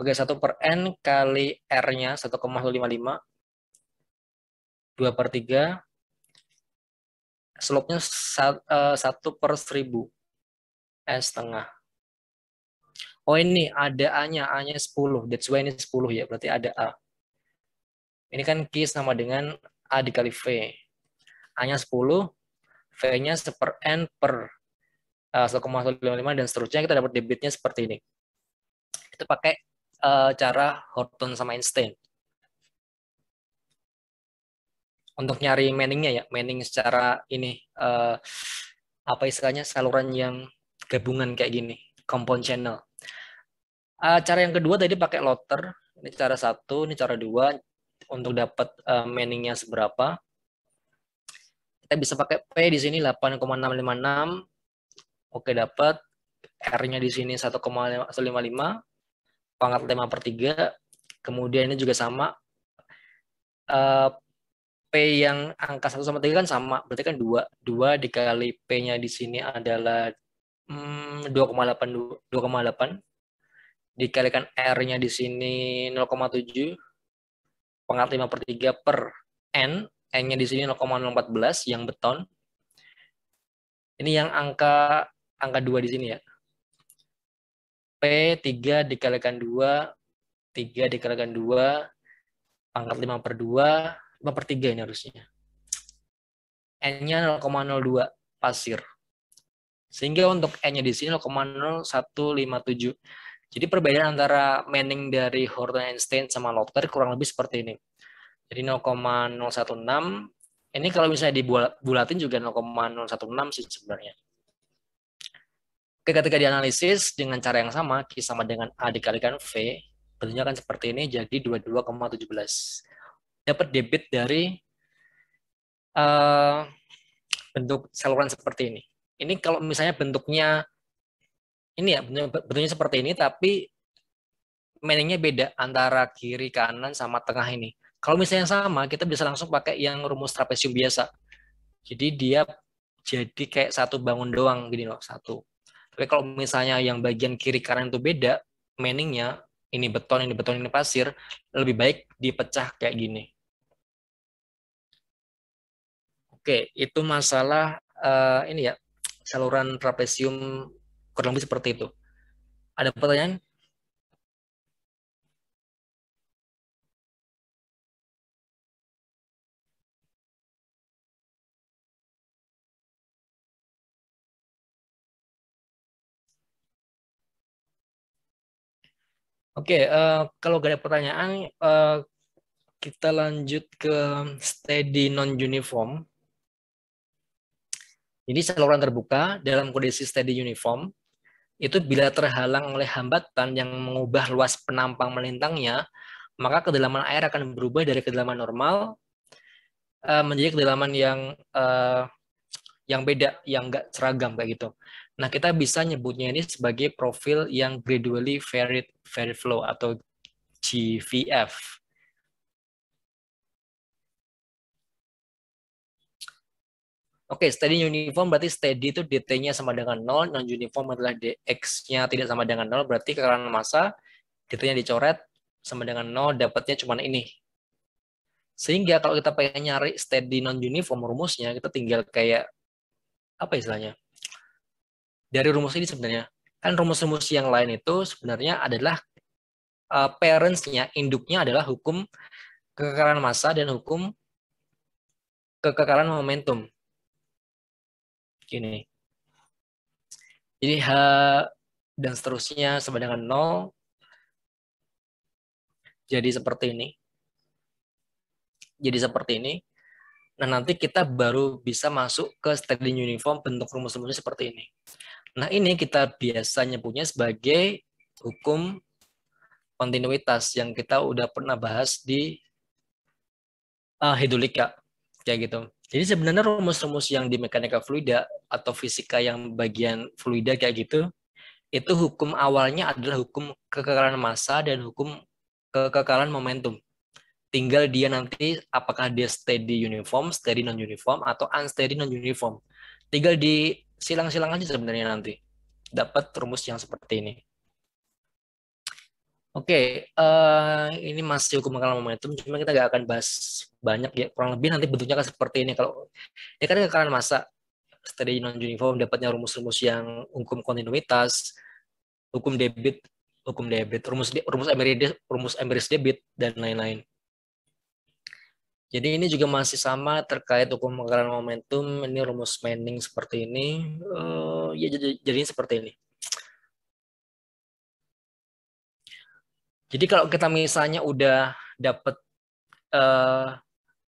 Oke, 1 per N kali R-nya 1,155. 2/3. Slope-nya 1 per 1000. S setengah. Oh ini ada A-nya. A-nya 10. That's why ini 10 ya. Berarti ada A. Ini kan Q sama dengan A dikali V. A-nya 10. V-nya 1 per N per 1,155 dan seterusnya. Kita dapat debitnya seperti ini. Kita pakai cara Horton sama Einstein. Untuk nyari Manning-nya ya. Manning secara ini. Apa istilahnya? Saluran yang gabungan kayak gini. Compound channel. Cara yang kedua tadi pakai lotter. Ini cara 1, ini cara 2. Untuk dapat Manning-nya seberapa. Kita bisa pakai P di sini 8,656. Oke, dapat. R-nya di sini 1,155. Pangkat 5/3. Kemudian ini juga sama. P yang angka 1 sama 3 kan sama. Berarti kan 2. 2 dikali P-nya di sini adalah 2,8. Dikalikan R-nya di sini 0,7. Pangkat 5/3 per N. N-nya di sini 0,014 yang beton. Ini yang angka 2 di sini ya. P 3 dikalikan 2. 3 dikalikan 2. Pangkat 5/2. 5/3 ini harusnya. N-nya 0,02 pasir. Sehingga untuk N-nya di sini 0,0157. Jadi perbedaan antara Manning dari Horton-Einstein sama Lotter kurang lebih seperti ini. Jadi 0,016 Ini kalau misalnya dibulatin juga 0,016 sih sebenarnya. Oke, ketika dianalisis dengan cara yang sama, Q sama dengan A dikalikan V, bentuknya akan seperti ini, jadi 22,17. Dapat debit dari bentuk saluran seperti ini. Ini kalau misalnya bentuknya ini ya, bentuknya seperti ini, tapi meaningnya beda antara kiri, kanan, sama tengah ini. Kalau misalnya sama, kita bisa langsung pakai yang rumus trapesium biasa. Jadi dia jadi kayak satu bangun doang gini loh, satu. Tapi kalau misalnya yang bagian kiri kanan itu beda, meaningnya ini beton, ini pasir, lebih baik dipecah kayak gini. Oke, itu masalah ini ya, saluran trapesium kurang lebih seperti itu. Ada pertanyaan? Oke, kalau gak ada pertanyaan, kita lanjut ke steady non-uniform. Jadi saluran terbuka dalam kondisi steady uniform, itu bila terhalang oleh hambatan yang mengubah luas penampang melintangnya, maka kedalaman air akan berubah dari kedalaman normal menjadi kedalaman yang beda, yang enggak seragam kayak gitu. Nah, kita bisa nyebutnya ini sebagai profil yang gradually varied flow atau GVF. Oke, steady uniform berarti steady itu dt-nya sama dengan 0, non-uniform adalah dx-nya tidak sama dengan 0, berarti kekeralan massa dt-nya dicoret sama dengan 0, dapatnya cuma ini. Sehingga kalau kita pengen nyari steady non-uniform rumusnya, kita tinggal kayak, apa istilahnya? Dari rumus ini sebenarnya. Kan rumus-rumus yang lain itu sebenarnya adalah parents-nya, induknya adalah hukum kekekalan massa dan hukum kekekalan momentum. Gini. Jadi H dan seterusnya sama dengan 0. Jadi seperti ini. Jadi seperti ini. Nah, nanti kita baru bisa masuk ke steady uniform bentuk rumus-rumusnya seperti ini. Nah, ini kita biasa nyebutnya sebagai hukum kontinuitas yang kita udah pernah bahas di hidrolika. Kayak gitu. Jadi sebenarnya rumus-rumus yang di mekanika fluida atau fisika yang bagian fluida kayak gitu, itu hukum awalnya adalah hukum kekekalan massa dan hukum kekekalan momentum. Tinggal dia nanti apakah dia steady uniform, steady non-uniform, atau unsteady non-uniform. Tinggal di silang-silang aja sebenarnya nanti. Dapat rumus yang seperti ini. Oke, ini masih hukum kekekalan momentum, cuma kita nggak akan bahas banyak ya. Kurang lebih nanti bentuknya kan seperti ini. Kalau ini kan kekekalan massa, steady non-uniform, dapatnya rumus-rumus yang hukum kontinuitas, hukum debit, rumus Emrys debit, dan lain-lain. Jadi ini juga masih sama terkait hukum kekekalan momentum. Ini rumus Manning seperti ini. Ya jadi seperti ini. Jadi kalau kita misalnya udah dapat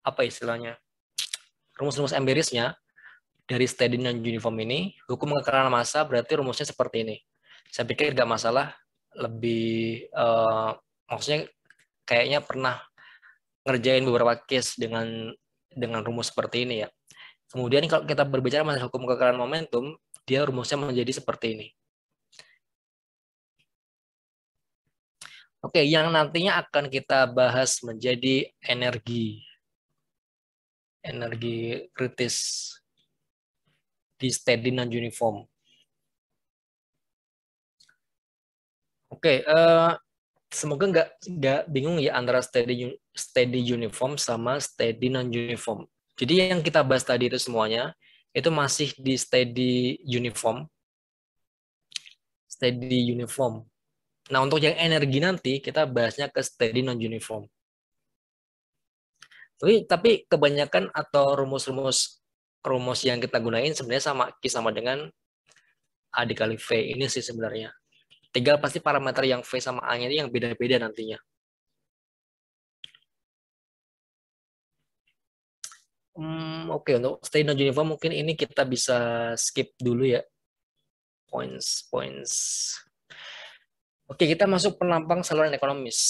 apa istilahnya rumus-rumus empirisnya dari steady non-uniform ini, hukum kekekalan massa berarti rumusnya seperti ini. Saya pikir nggak masalah. Lebih maksudnya kayaknya pernah ngerjain beberapa case dengan rumus seperti ini ya. Kemudian kalau kita berbicara mengenai hukum kekekalan momentum, dia rumusnya menjadi seperti ini. Oke, yang nantinya akan kita bahas menjadi energi kritis di steady non-uniform. Oke, semoga nggak bingung ya antara steady uniform sama steady non-uniform. Jadi yang kita bahas tadi itu semuanya itu masih di steady uniform. Steady uniform. Nah, untuk yang energi nanti kita bahasnya ke steady non-uniform. Tapi kebanyakan atau rumus yang kita gunain sebenarnya sama dengan A dikali V ini sih sebenarnya. Tinggal pasti parameter yang V sama A-nya ini yang beda-beda nantinya. Oke, untuk stay non uniform mungkin ini kita bisa skip dulu ya. Points. Oke, kita masuk penampang saluran ekonomis.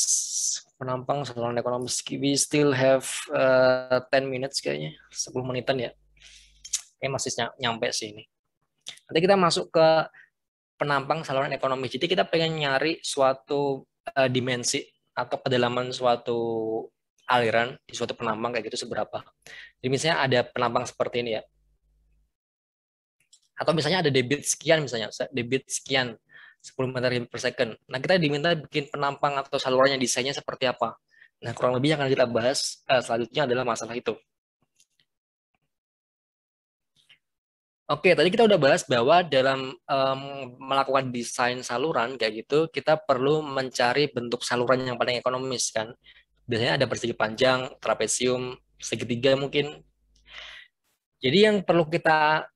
Penampang saluran ekonomis. We still have 10 minutes kayaknya. 10 menitan ya. Masih nyampe sih ini. Nanti kita masuk ke penampang saluran ekonomi. Jadi kita pengen nyari suatu dimensi atau kedalaman suatu aliran di suatu penampang kayak gitu seberapa. Jadi misalnya ada penampang seperti ini ya. Atau misalnya ada debit sekian misalnya, debit sekian 10 meter per second. Nah, kita diminta bikin penampang atau salurannya desainnya seperti apa. Nah, kurang lebih yang akan kita bahas selanjutnya adalah masalah itu. Oke, tadi kita udah bahas bahwa dalam melakukan desain saluran kayak gitu, kita perlu mencari bentuk saluran yang paling ekonomis kan. Biasanya ada persegi panjang, trapesium, segitiga mungkin. Jadi yang perlu kita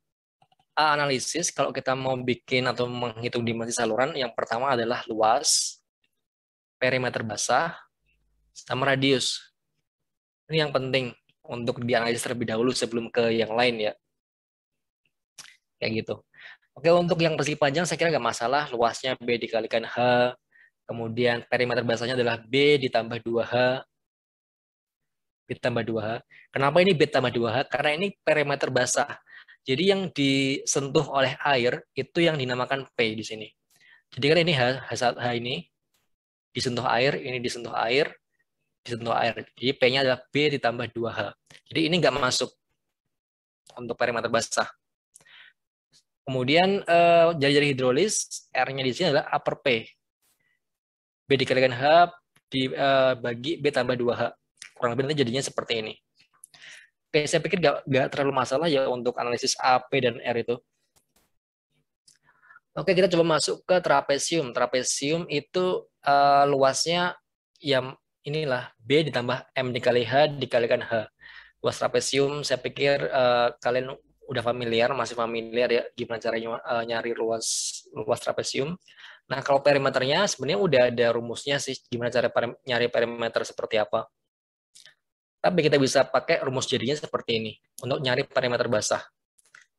analisis kalau kita mau bikin atau menghitung dimensi saluran, yang pertama adalah luas, perimeter basah, sama radius. Ini yang penting untuk dianalisis terlebih dahulu sebelum ke yang lain ya. Kayak gitu. Oke, untuk yang persegi panjang saya kira nggak masalah, luasnya B dikalikan H, kemudian perimeter basahnya adalah B ditambah 2H, B tambah 2H. Kenapa ini B tambah 2H? Karena ini perimeter basah. Jadi yang disentuh oleh air itu yang dinamakan P di sini. Jadi kan ini H ini disentuh air, ini disentuh air, disentuh air. Jadi P-nya adalah B ditambah 2H. Jadi ini nggak masuk untuk perimeter basah. Kemudian jari-jari hidrolis, R-nya di sini adalah upper P. B dikalikan H bagi B tambah 2H. Kurang lebih nanti jadinya seperti ini. Oke, saya pikir nggak terlalu masalah ya untuk analisis A, P, dan R itu. Oke, kita coba masuk ke trapesium. Trapesium itu luasnya yang inilah B ditambah M dikali H dikalikan H. Luas trapesium saya pikir kalian udah familiar, masih familiar ya gimana caranya nyari luas trapesium. Nah, kalau perimeternya sebenarnya udah ada rumusnya sih gimana cara nyari perimeter seperti apa. Tapi kita bisa pakai rumus jadinya seperti ini untuk nyari perimeter basah,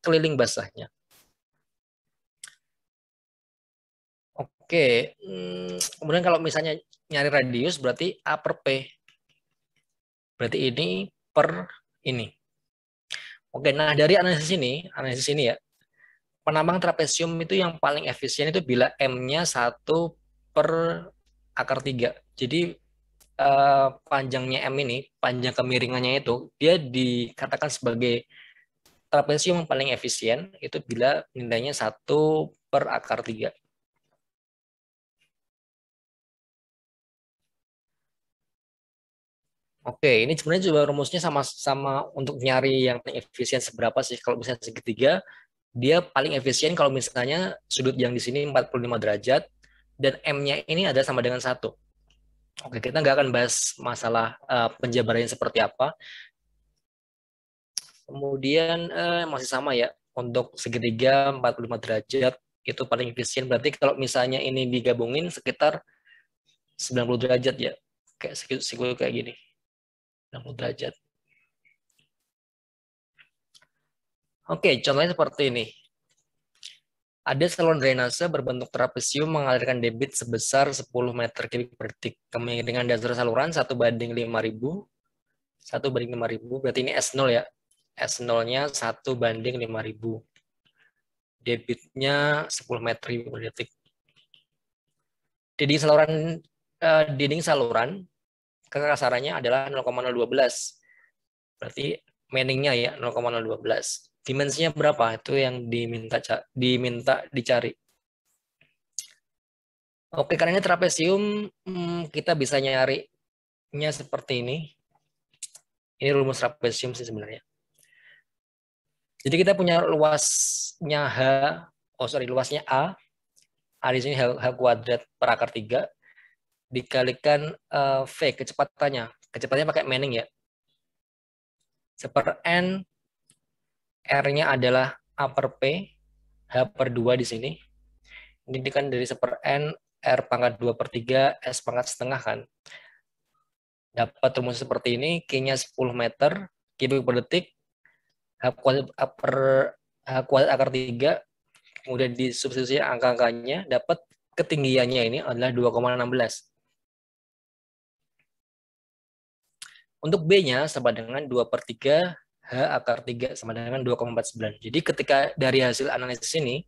keliling basahnya. Oke, kemudian kalau misalnya nyari radius berarti A per P. Berarti ini per ini. Oke, nah dari analisis ini ya, penambang trapesium itu yang paling efisien itu bila M-nya 1 per akar 3. Jadi panjangnya M ini, panjang kemiringannya itu, dia dikatakan sebagai trapesium yang paling efisien itu bila nilainya 1 per akar 3. Oke, ini sebenarnya juga rumusnya sama untuk nyari yang efisien seberapa sih. Kalau misalnya segitiga, dia paling efisien kalau misalnya sudut yang di sini 45 derajat, dan M-nya ini ada sama dengan 1. Oke, kita nggak akan bahas masalah penjabarannya seperti apa. Kemudian masih sama ya, untuk segitiga 45 derajat, itu paling efisien. Berarti kalau misalnya ini digabungin sekitar 90 derajat ya, kayak gini. 60 derajat. Oke, contohnya seperti ini. Ada saluran drainase berbentuk trapesium mengalirkan debit sebesar 10 meter kubik per detik. Dengan dasar saluran 1/5000. 1/5000, berarti ini S0 ya. S0-nya 1/5000. Debitnya 10 meter kubik per detik. Dinding saluran kekasarannya adalah 0,012. Berarti meaningnya ya 0,012. Dimensinya berapa? Itu yang diminta dicari. Oke, karena ini trapesium, kita bisa nyarinya seperti ini. Ini rumus trapesium sih sebenarnya. Jadi kita punya luasnya luasnya A di sini H kuadrat per akar 3, dikalikan V, kecepatannya. Kecepatannya pakai Manning ya. Seper N, R-nya adalah A per P, H per 2 di sini. Ini kan dari seper N, R pangkat 2 per 3, S pangkat setengah kan. Dapat rumus seperti ini, Q-nya 10 meter kubik per detik, H kuadrat akar 3, kemudian disubstitusi angka-angkanya, dapat ketinggiannya ini adalah 2,16. Untuk B-nya sama dengan 2/3 H akar 3 sama dengan 2,49. Jadi ketika dari hasil analisis ini,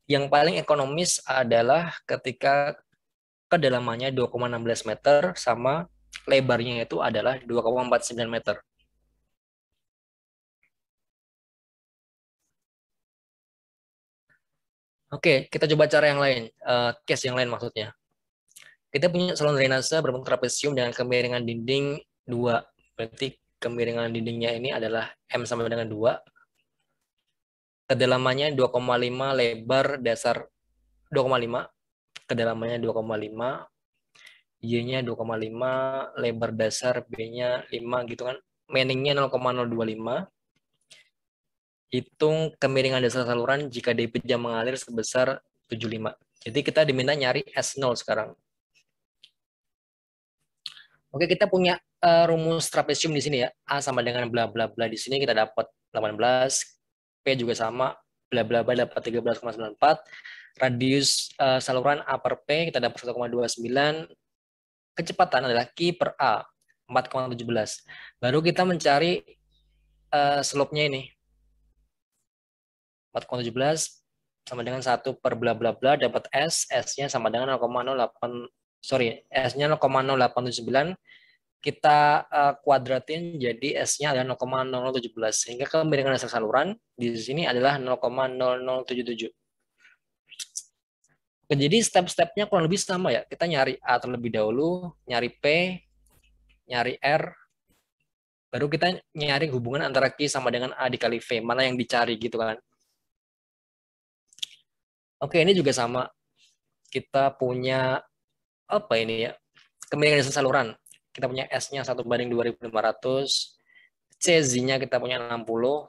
yang paling ekonomis adalah ketika kedalamannya 2,16 meter sama lebarnya itu adalah 2,49 meter. Oke, kita coba cara yang lain, case yang lain maksudnya. Kita punya saluran drainase berbentuk trapesium dengan kemiringan dinding 2. Berarti kemiringan dindingnya ini adalah M sama dengan 2. Kedalamannya 2,5, lebar dasar 2,5. Kedalamannya 2,5. Y-nya 2,5, lebar dasar B-nya 5 gitu kan. Manning-nya 0,025. Hitung kemiringan dasar saluran jika debit yang mengalir sebesar 75. Jadi kita diminta nyari S0 sekarang. Oke, kita punya rumus trapesium di sini ya. A sama dengan bla bla bla, di sini kita dapat 18, P juga sama, bla bla bla dapat 13,94. Radius saluran A per P kita dapat 1,29. Kecepatan adalah Q per A 4,17. Baru kita mencari slope-nya ini. 4,17 sama dengan 1 per bla bla bla dapat S, S-nya sama dengan 0,08, S-nya 0,0879, kita kuadratin jadi S-nya adalah 0,0017, sehingga kemiringan dasar saluran di sini adalah 0,0077. Oke, jadi step-stepnya kurang lebih sama ya, kita nyari A terlebih dahulu, nyari P, nyari R, baru kita nyari hubungan antara Q sama dengan A dikali V, mana yang dicari gitu kan. Oke, ini juga sama. Kita punya apa ini ya? Kemiringan dasar saluran. Kita punya S-nya 1/2500. CZ-nya kita punya 60.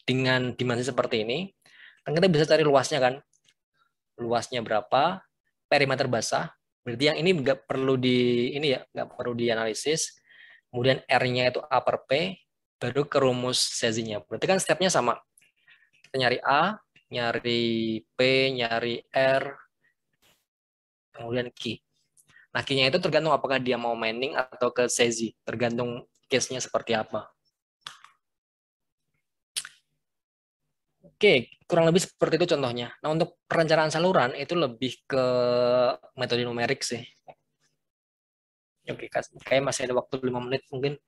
Dengan dimensi seperti ini, kan kita bisa cari luasnya kan. Luasnya berapa? Perimeter basah. Berarti yang ini nggak perlu nggak perlu dianalisis. Kemudian R-nya itu A per P, baru ke rumus CZ-nya. Berarti kan stepnya sama. Kita nyari A, nyari P, nyari R, kemudian Q. Nah, Q-nya itu tergantung apakah dia mau manning atau ke sezi, tergantung case-nya seperti apa. Oke, kurang lebih seperti itu contohnya. Nah, untuk perencanaan saluran itu lebih ke metode numerik sih. Oke, kayak masih ada waktu 5 menit mungkin.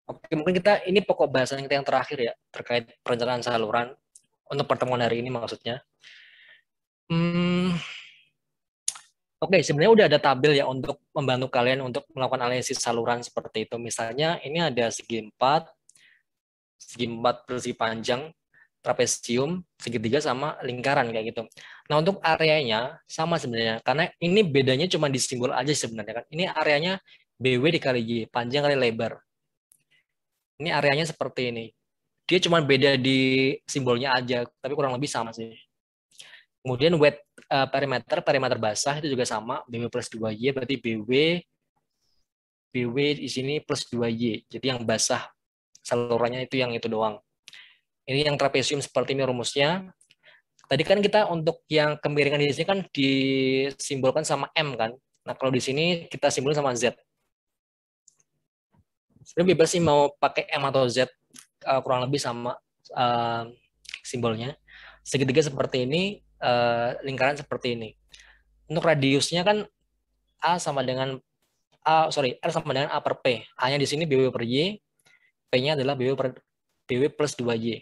Oke, mungkin ini pokok bahasan kita yang terakhir ya, terkait perencanaan saluran. Untuk pertemuan hari ini maksudnya. Oke, sebenarnya udah ada tabel ya untuk membantu kalian untuk melakukan analisis saluran seperti itu. Misalnya ini ada segi 4 persegi panjang, trapesium, segitiga sama lingkaran kayak gitu. Nah, untuk areanya sama sebenarnya, karena ini bedanya cuma di simbol aja sebenarnya kan. Ini areanya BW dikali Y, panjang kali lebar. Ini areanya seperti ini. Dia cuma beda di simbolnya aja, tapi kurang lebih sama sih. Kemudian wet perimeter basah itu juga sama, BW plus 2Y, berarti BW di sini plus 2Y. Jadi yang basah salurannya itu yang itu doang. Ini yang trapesium seperti ini rumusnya. Tadi kan kita untuk yang kemiringan di sini kan disimbolkan sama M kan. Nah, kalau di sini kita simbolkan sama Z. Sebenarnya bebas sih mau pakai M atau Z, kurang lebih sama simbolnya. Segitiga seperti ini, lingkaran seperti ini. Untuk radiusnya kan R sama dengan A per P. A-nya di sini BW per Y, P-nya adalah BW plus 2Y.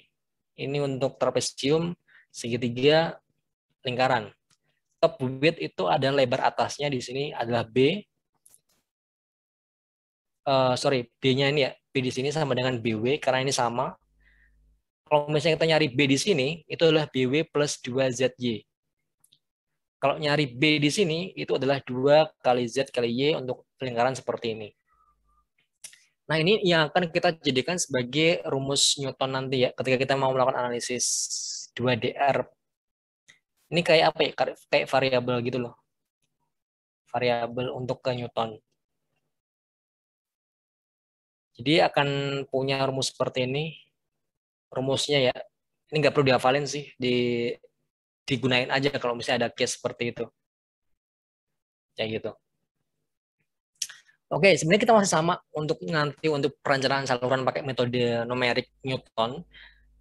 Ini untuk trapesium, segitiga, lingkaran. Top width itu ada lebar atasnya di sini adalah B. B-nya ini ya, B di sini sama dengan BW karena ini sama. Kalau misalnya kita nyari B di sini, itu adalah BW plus 2ZY. Kalau nyari B di sini, itu adalah 2 kali Z kali Y untuk lingkaran seperti ini. Nah, ini yang akan kita jadikan sebagai rumus Newton nanti ya, ketika kita mau melakukan analisis 2DR. Ini kayak apa ya? Kayak variabel gitu loh. Variabel untuk ke Newton. Jadi akan punya rumus seperti ini. rumusnya ya. Ini nggak perlu dihafalin sih, digunain aja kalau misalnya ada case seperti itu. Kayak gitu. Oke, sebenarnya kita masih sama untuk nanti untuk perencanaan saluran pakai metode numerik Newton.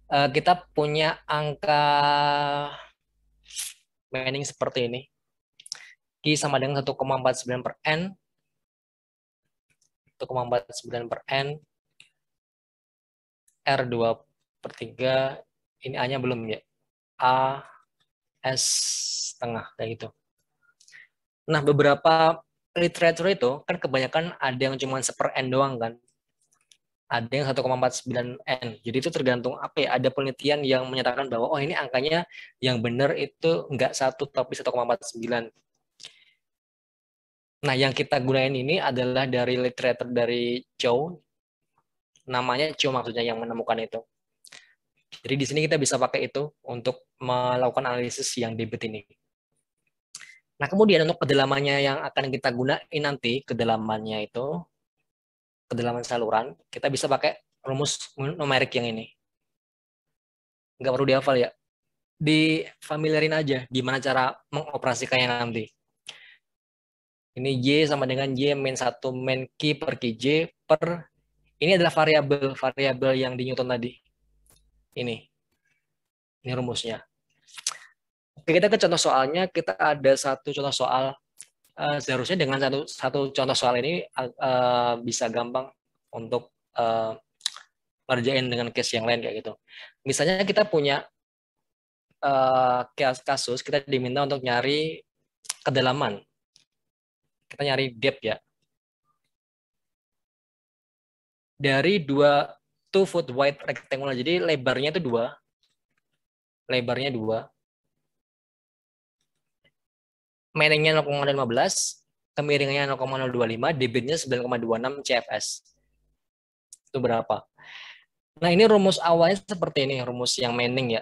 Kita punya angka Manning seperti ini. Q sama dengan 1,49 per N. 1,49 per N. R 2 per 3. Ini A-nya belum ya. A, S setengah, kayak gitu. Nah, beberapa literatur itu kan kebanyakan ada yang cuma 1/n doang kan. Ada yang 1,49 N. Jadi itu tergantung apa ya, ada penelitian yang menyatakan bahwa oh ini angkanya yang benar itu enggak 1 tapi 1,49. Nah, yang kita gunain ini adalah dari literatur dari Chow. Namanya Chow maksudnya yang menemukan itu. Jadi di sini kita bisa pakai itu untuk melakukan analisis yang debit ini. Nah, kemudian untuk kedalamannya yang akan kita gunain nanti, kedalamannya itu, kedalaman saluran, kita bisa pakai rumus numerik yang ini. Nggak perlu dihafal ya. Difamiliarin aja gimana cara mengoperasikannya nanti. Ini Y sama dengan Y min 1 min Q per QJ per, ini adalah variabel yang di Newton tadi. Ini rumusnya. Oke, kita ke contoh soalnya. Kita ada satu contoh soal. Seharusnya dengan satu contoh soal ini bisa gampang untuk ngerjain dengan case yang lain kayak gitu. Misalnya kita punya kasus kita diminta untuk nyari kedalaman. Kita nyari depth ya. Dari 2 foot wide rectangular. Jadi lebarnya itu 2. Lebarnya 2. Manning-nya 0,15, kemiringannya 0,025, debitnya 9,26 CFS. Itu berapa? Nah, ini rumus awalnya seperti ini, rumus yang Manning ya.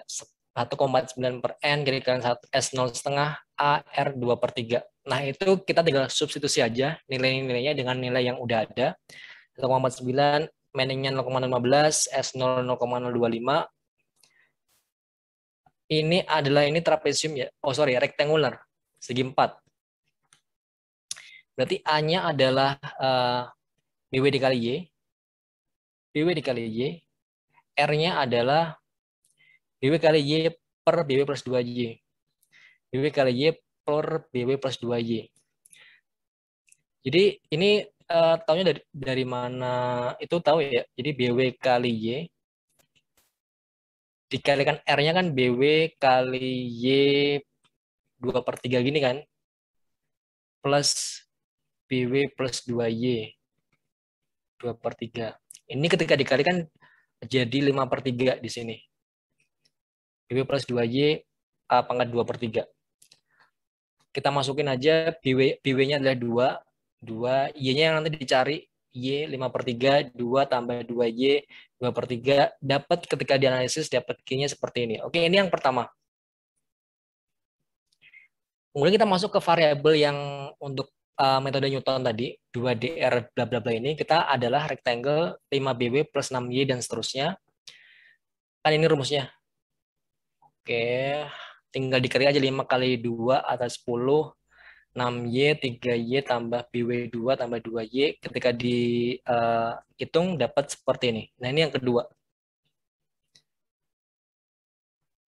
1,9 per N, kira-kira S0 setengah, A, R 2 per 3. Nah, itu kita tinggal substitusi aja nilai-nilainya dengan nilai yang udah ada. 1,49, Manning-nya 0,15, S0 0,025. Ini adalah trapesium ya. Oh, sorry, rektangular. Segi 4. Berarti A-nya adalah BW dikali Y. BW dikali Y. R-nya adalah BW kali Y per BW plus 2Y. BW kali Y per BW plus 2Y. Jadi ini tahunya dari mana itu tahu ya. Jadi BW kali Y dikalikan R-nya kan BW kali Y 2 per 3 gini kan. Plus BW plus 2Y 2 per 3. Ini ketika dikalikan jadi 5 per 3 di sini. BW plus 2Y A pangkat 2 per 3. Kita masukin aja BW-nya adalah 2, Y-nya yang nanti dicari, Y 5 per 3, 2 tambah 2Y, 2 per 3, dapat ketika dianalisis, dapat Q-nya seperti ini. Oke, ini yang pertama. Kemudian kita masuk ke variabel yang untuk metode Newton tadi, 2DR bla bla bla ini, kita adalah rectangle 5BW plus 6Y dan seterusnya. Kan ini rumusnya. Oke, tinggal dikali aja 5 kali 2 atas 10, 6Y, 3Y tambah BW2 tambah 2Y. Ketika dihitung dapat seperti ini. Nah, ini yang kedua.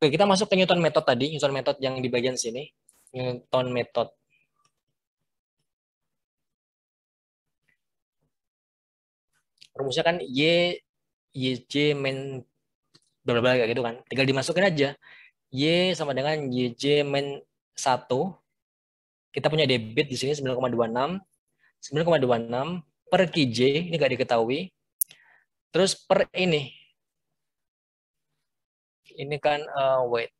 Oke, kita masuk ke Newton method tadi. Newton method yang di bagian sini. Newton method. Rumusnya kan YJ min bla bla kayak gitu kan. Tinggal dimasukin aja. Y sama dengan YJ min 1. Kita punya debit di sini 9,26. 9,26 per QJ, ini nggak diketahui. Terus per ini kan wait.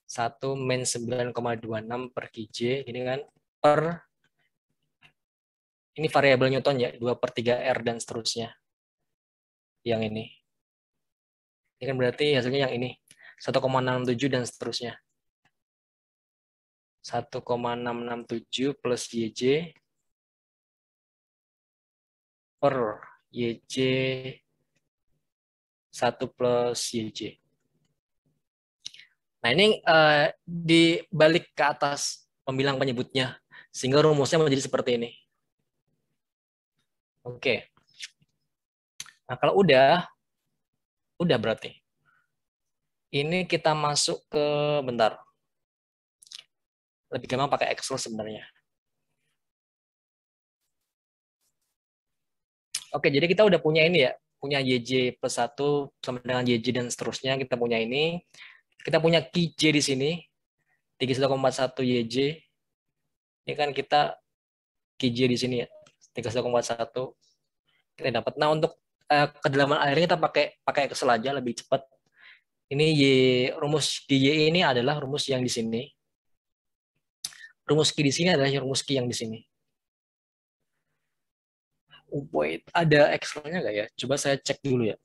1 min 9,26 per QJ, ini kan per, ini variabel Newton ya, 2 per 3 R dan seterusnya. Yang ini. Ini kan berarti hasilnya yang ini. 1,667 dan seterusnya. 1,667 plus YJ per YJ 1 plus YJ. Nah, ini dibalik ke atas pembilang penyebutnya, sehingga rumusnya menjadi seperti ini. Oke. Nah, kalau udah berarti. Ini kita masuk ke, bentar. Lebih gampang pakai Excel sebenarnya. Oke, jadi kita udah punya ini ya, punya YJ plus 1 sama dengan YJ dan seterusnya, kita punya ini. Kita punya QJ di sini, 31,41 YJ. Ini kan kita QJ di sini ya, 31,41. Kita dapat. Nah, untuk kedalaman airnya kita pakai Excel aja lebih cepat. Ini rumus di Y ini adalah rumus yang di sini. Rumus Q di sini adalah rumus Q yang di sini. Wait, ada Excel-nya nggak ya? Coba saya cek dulu ya.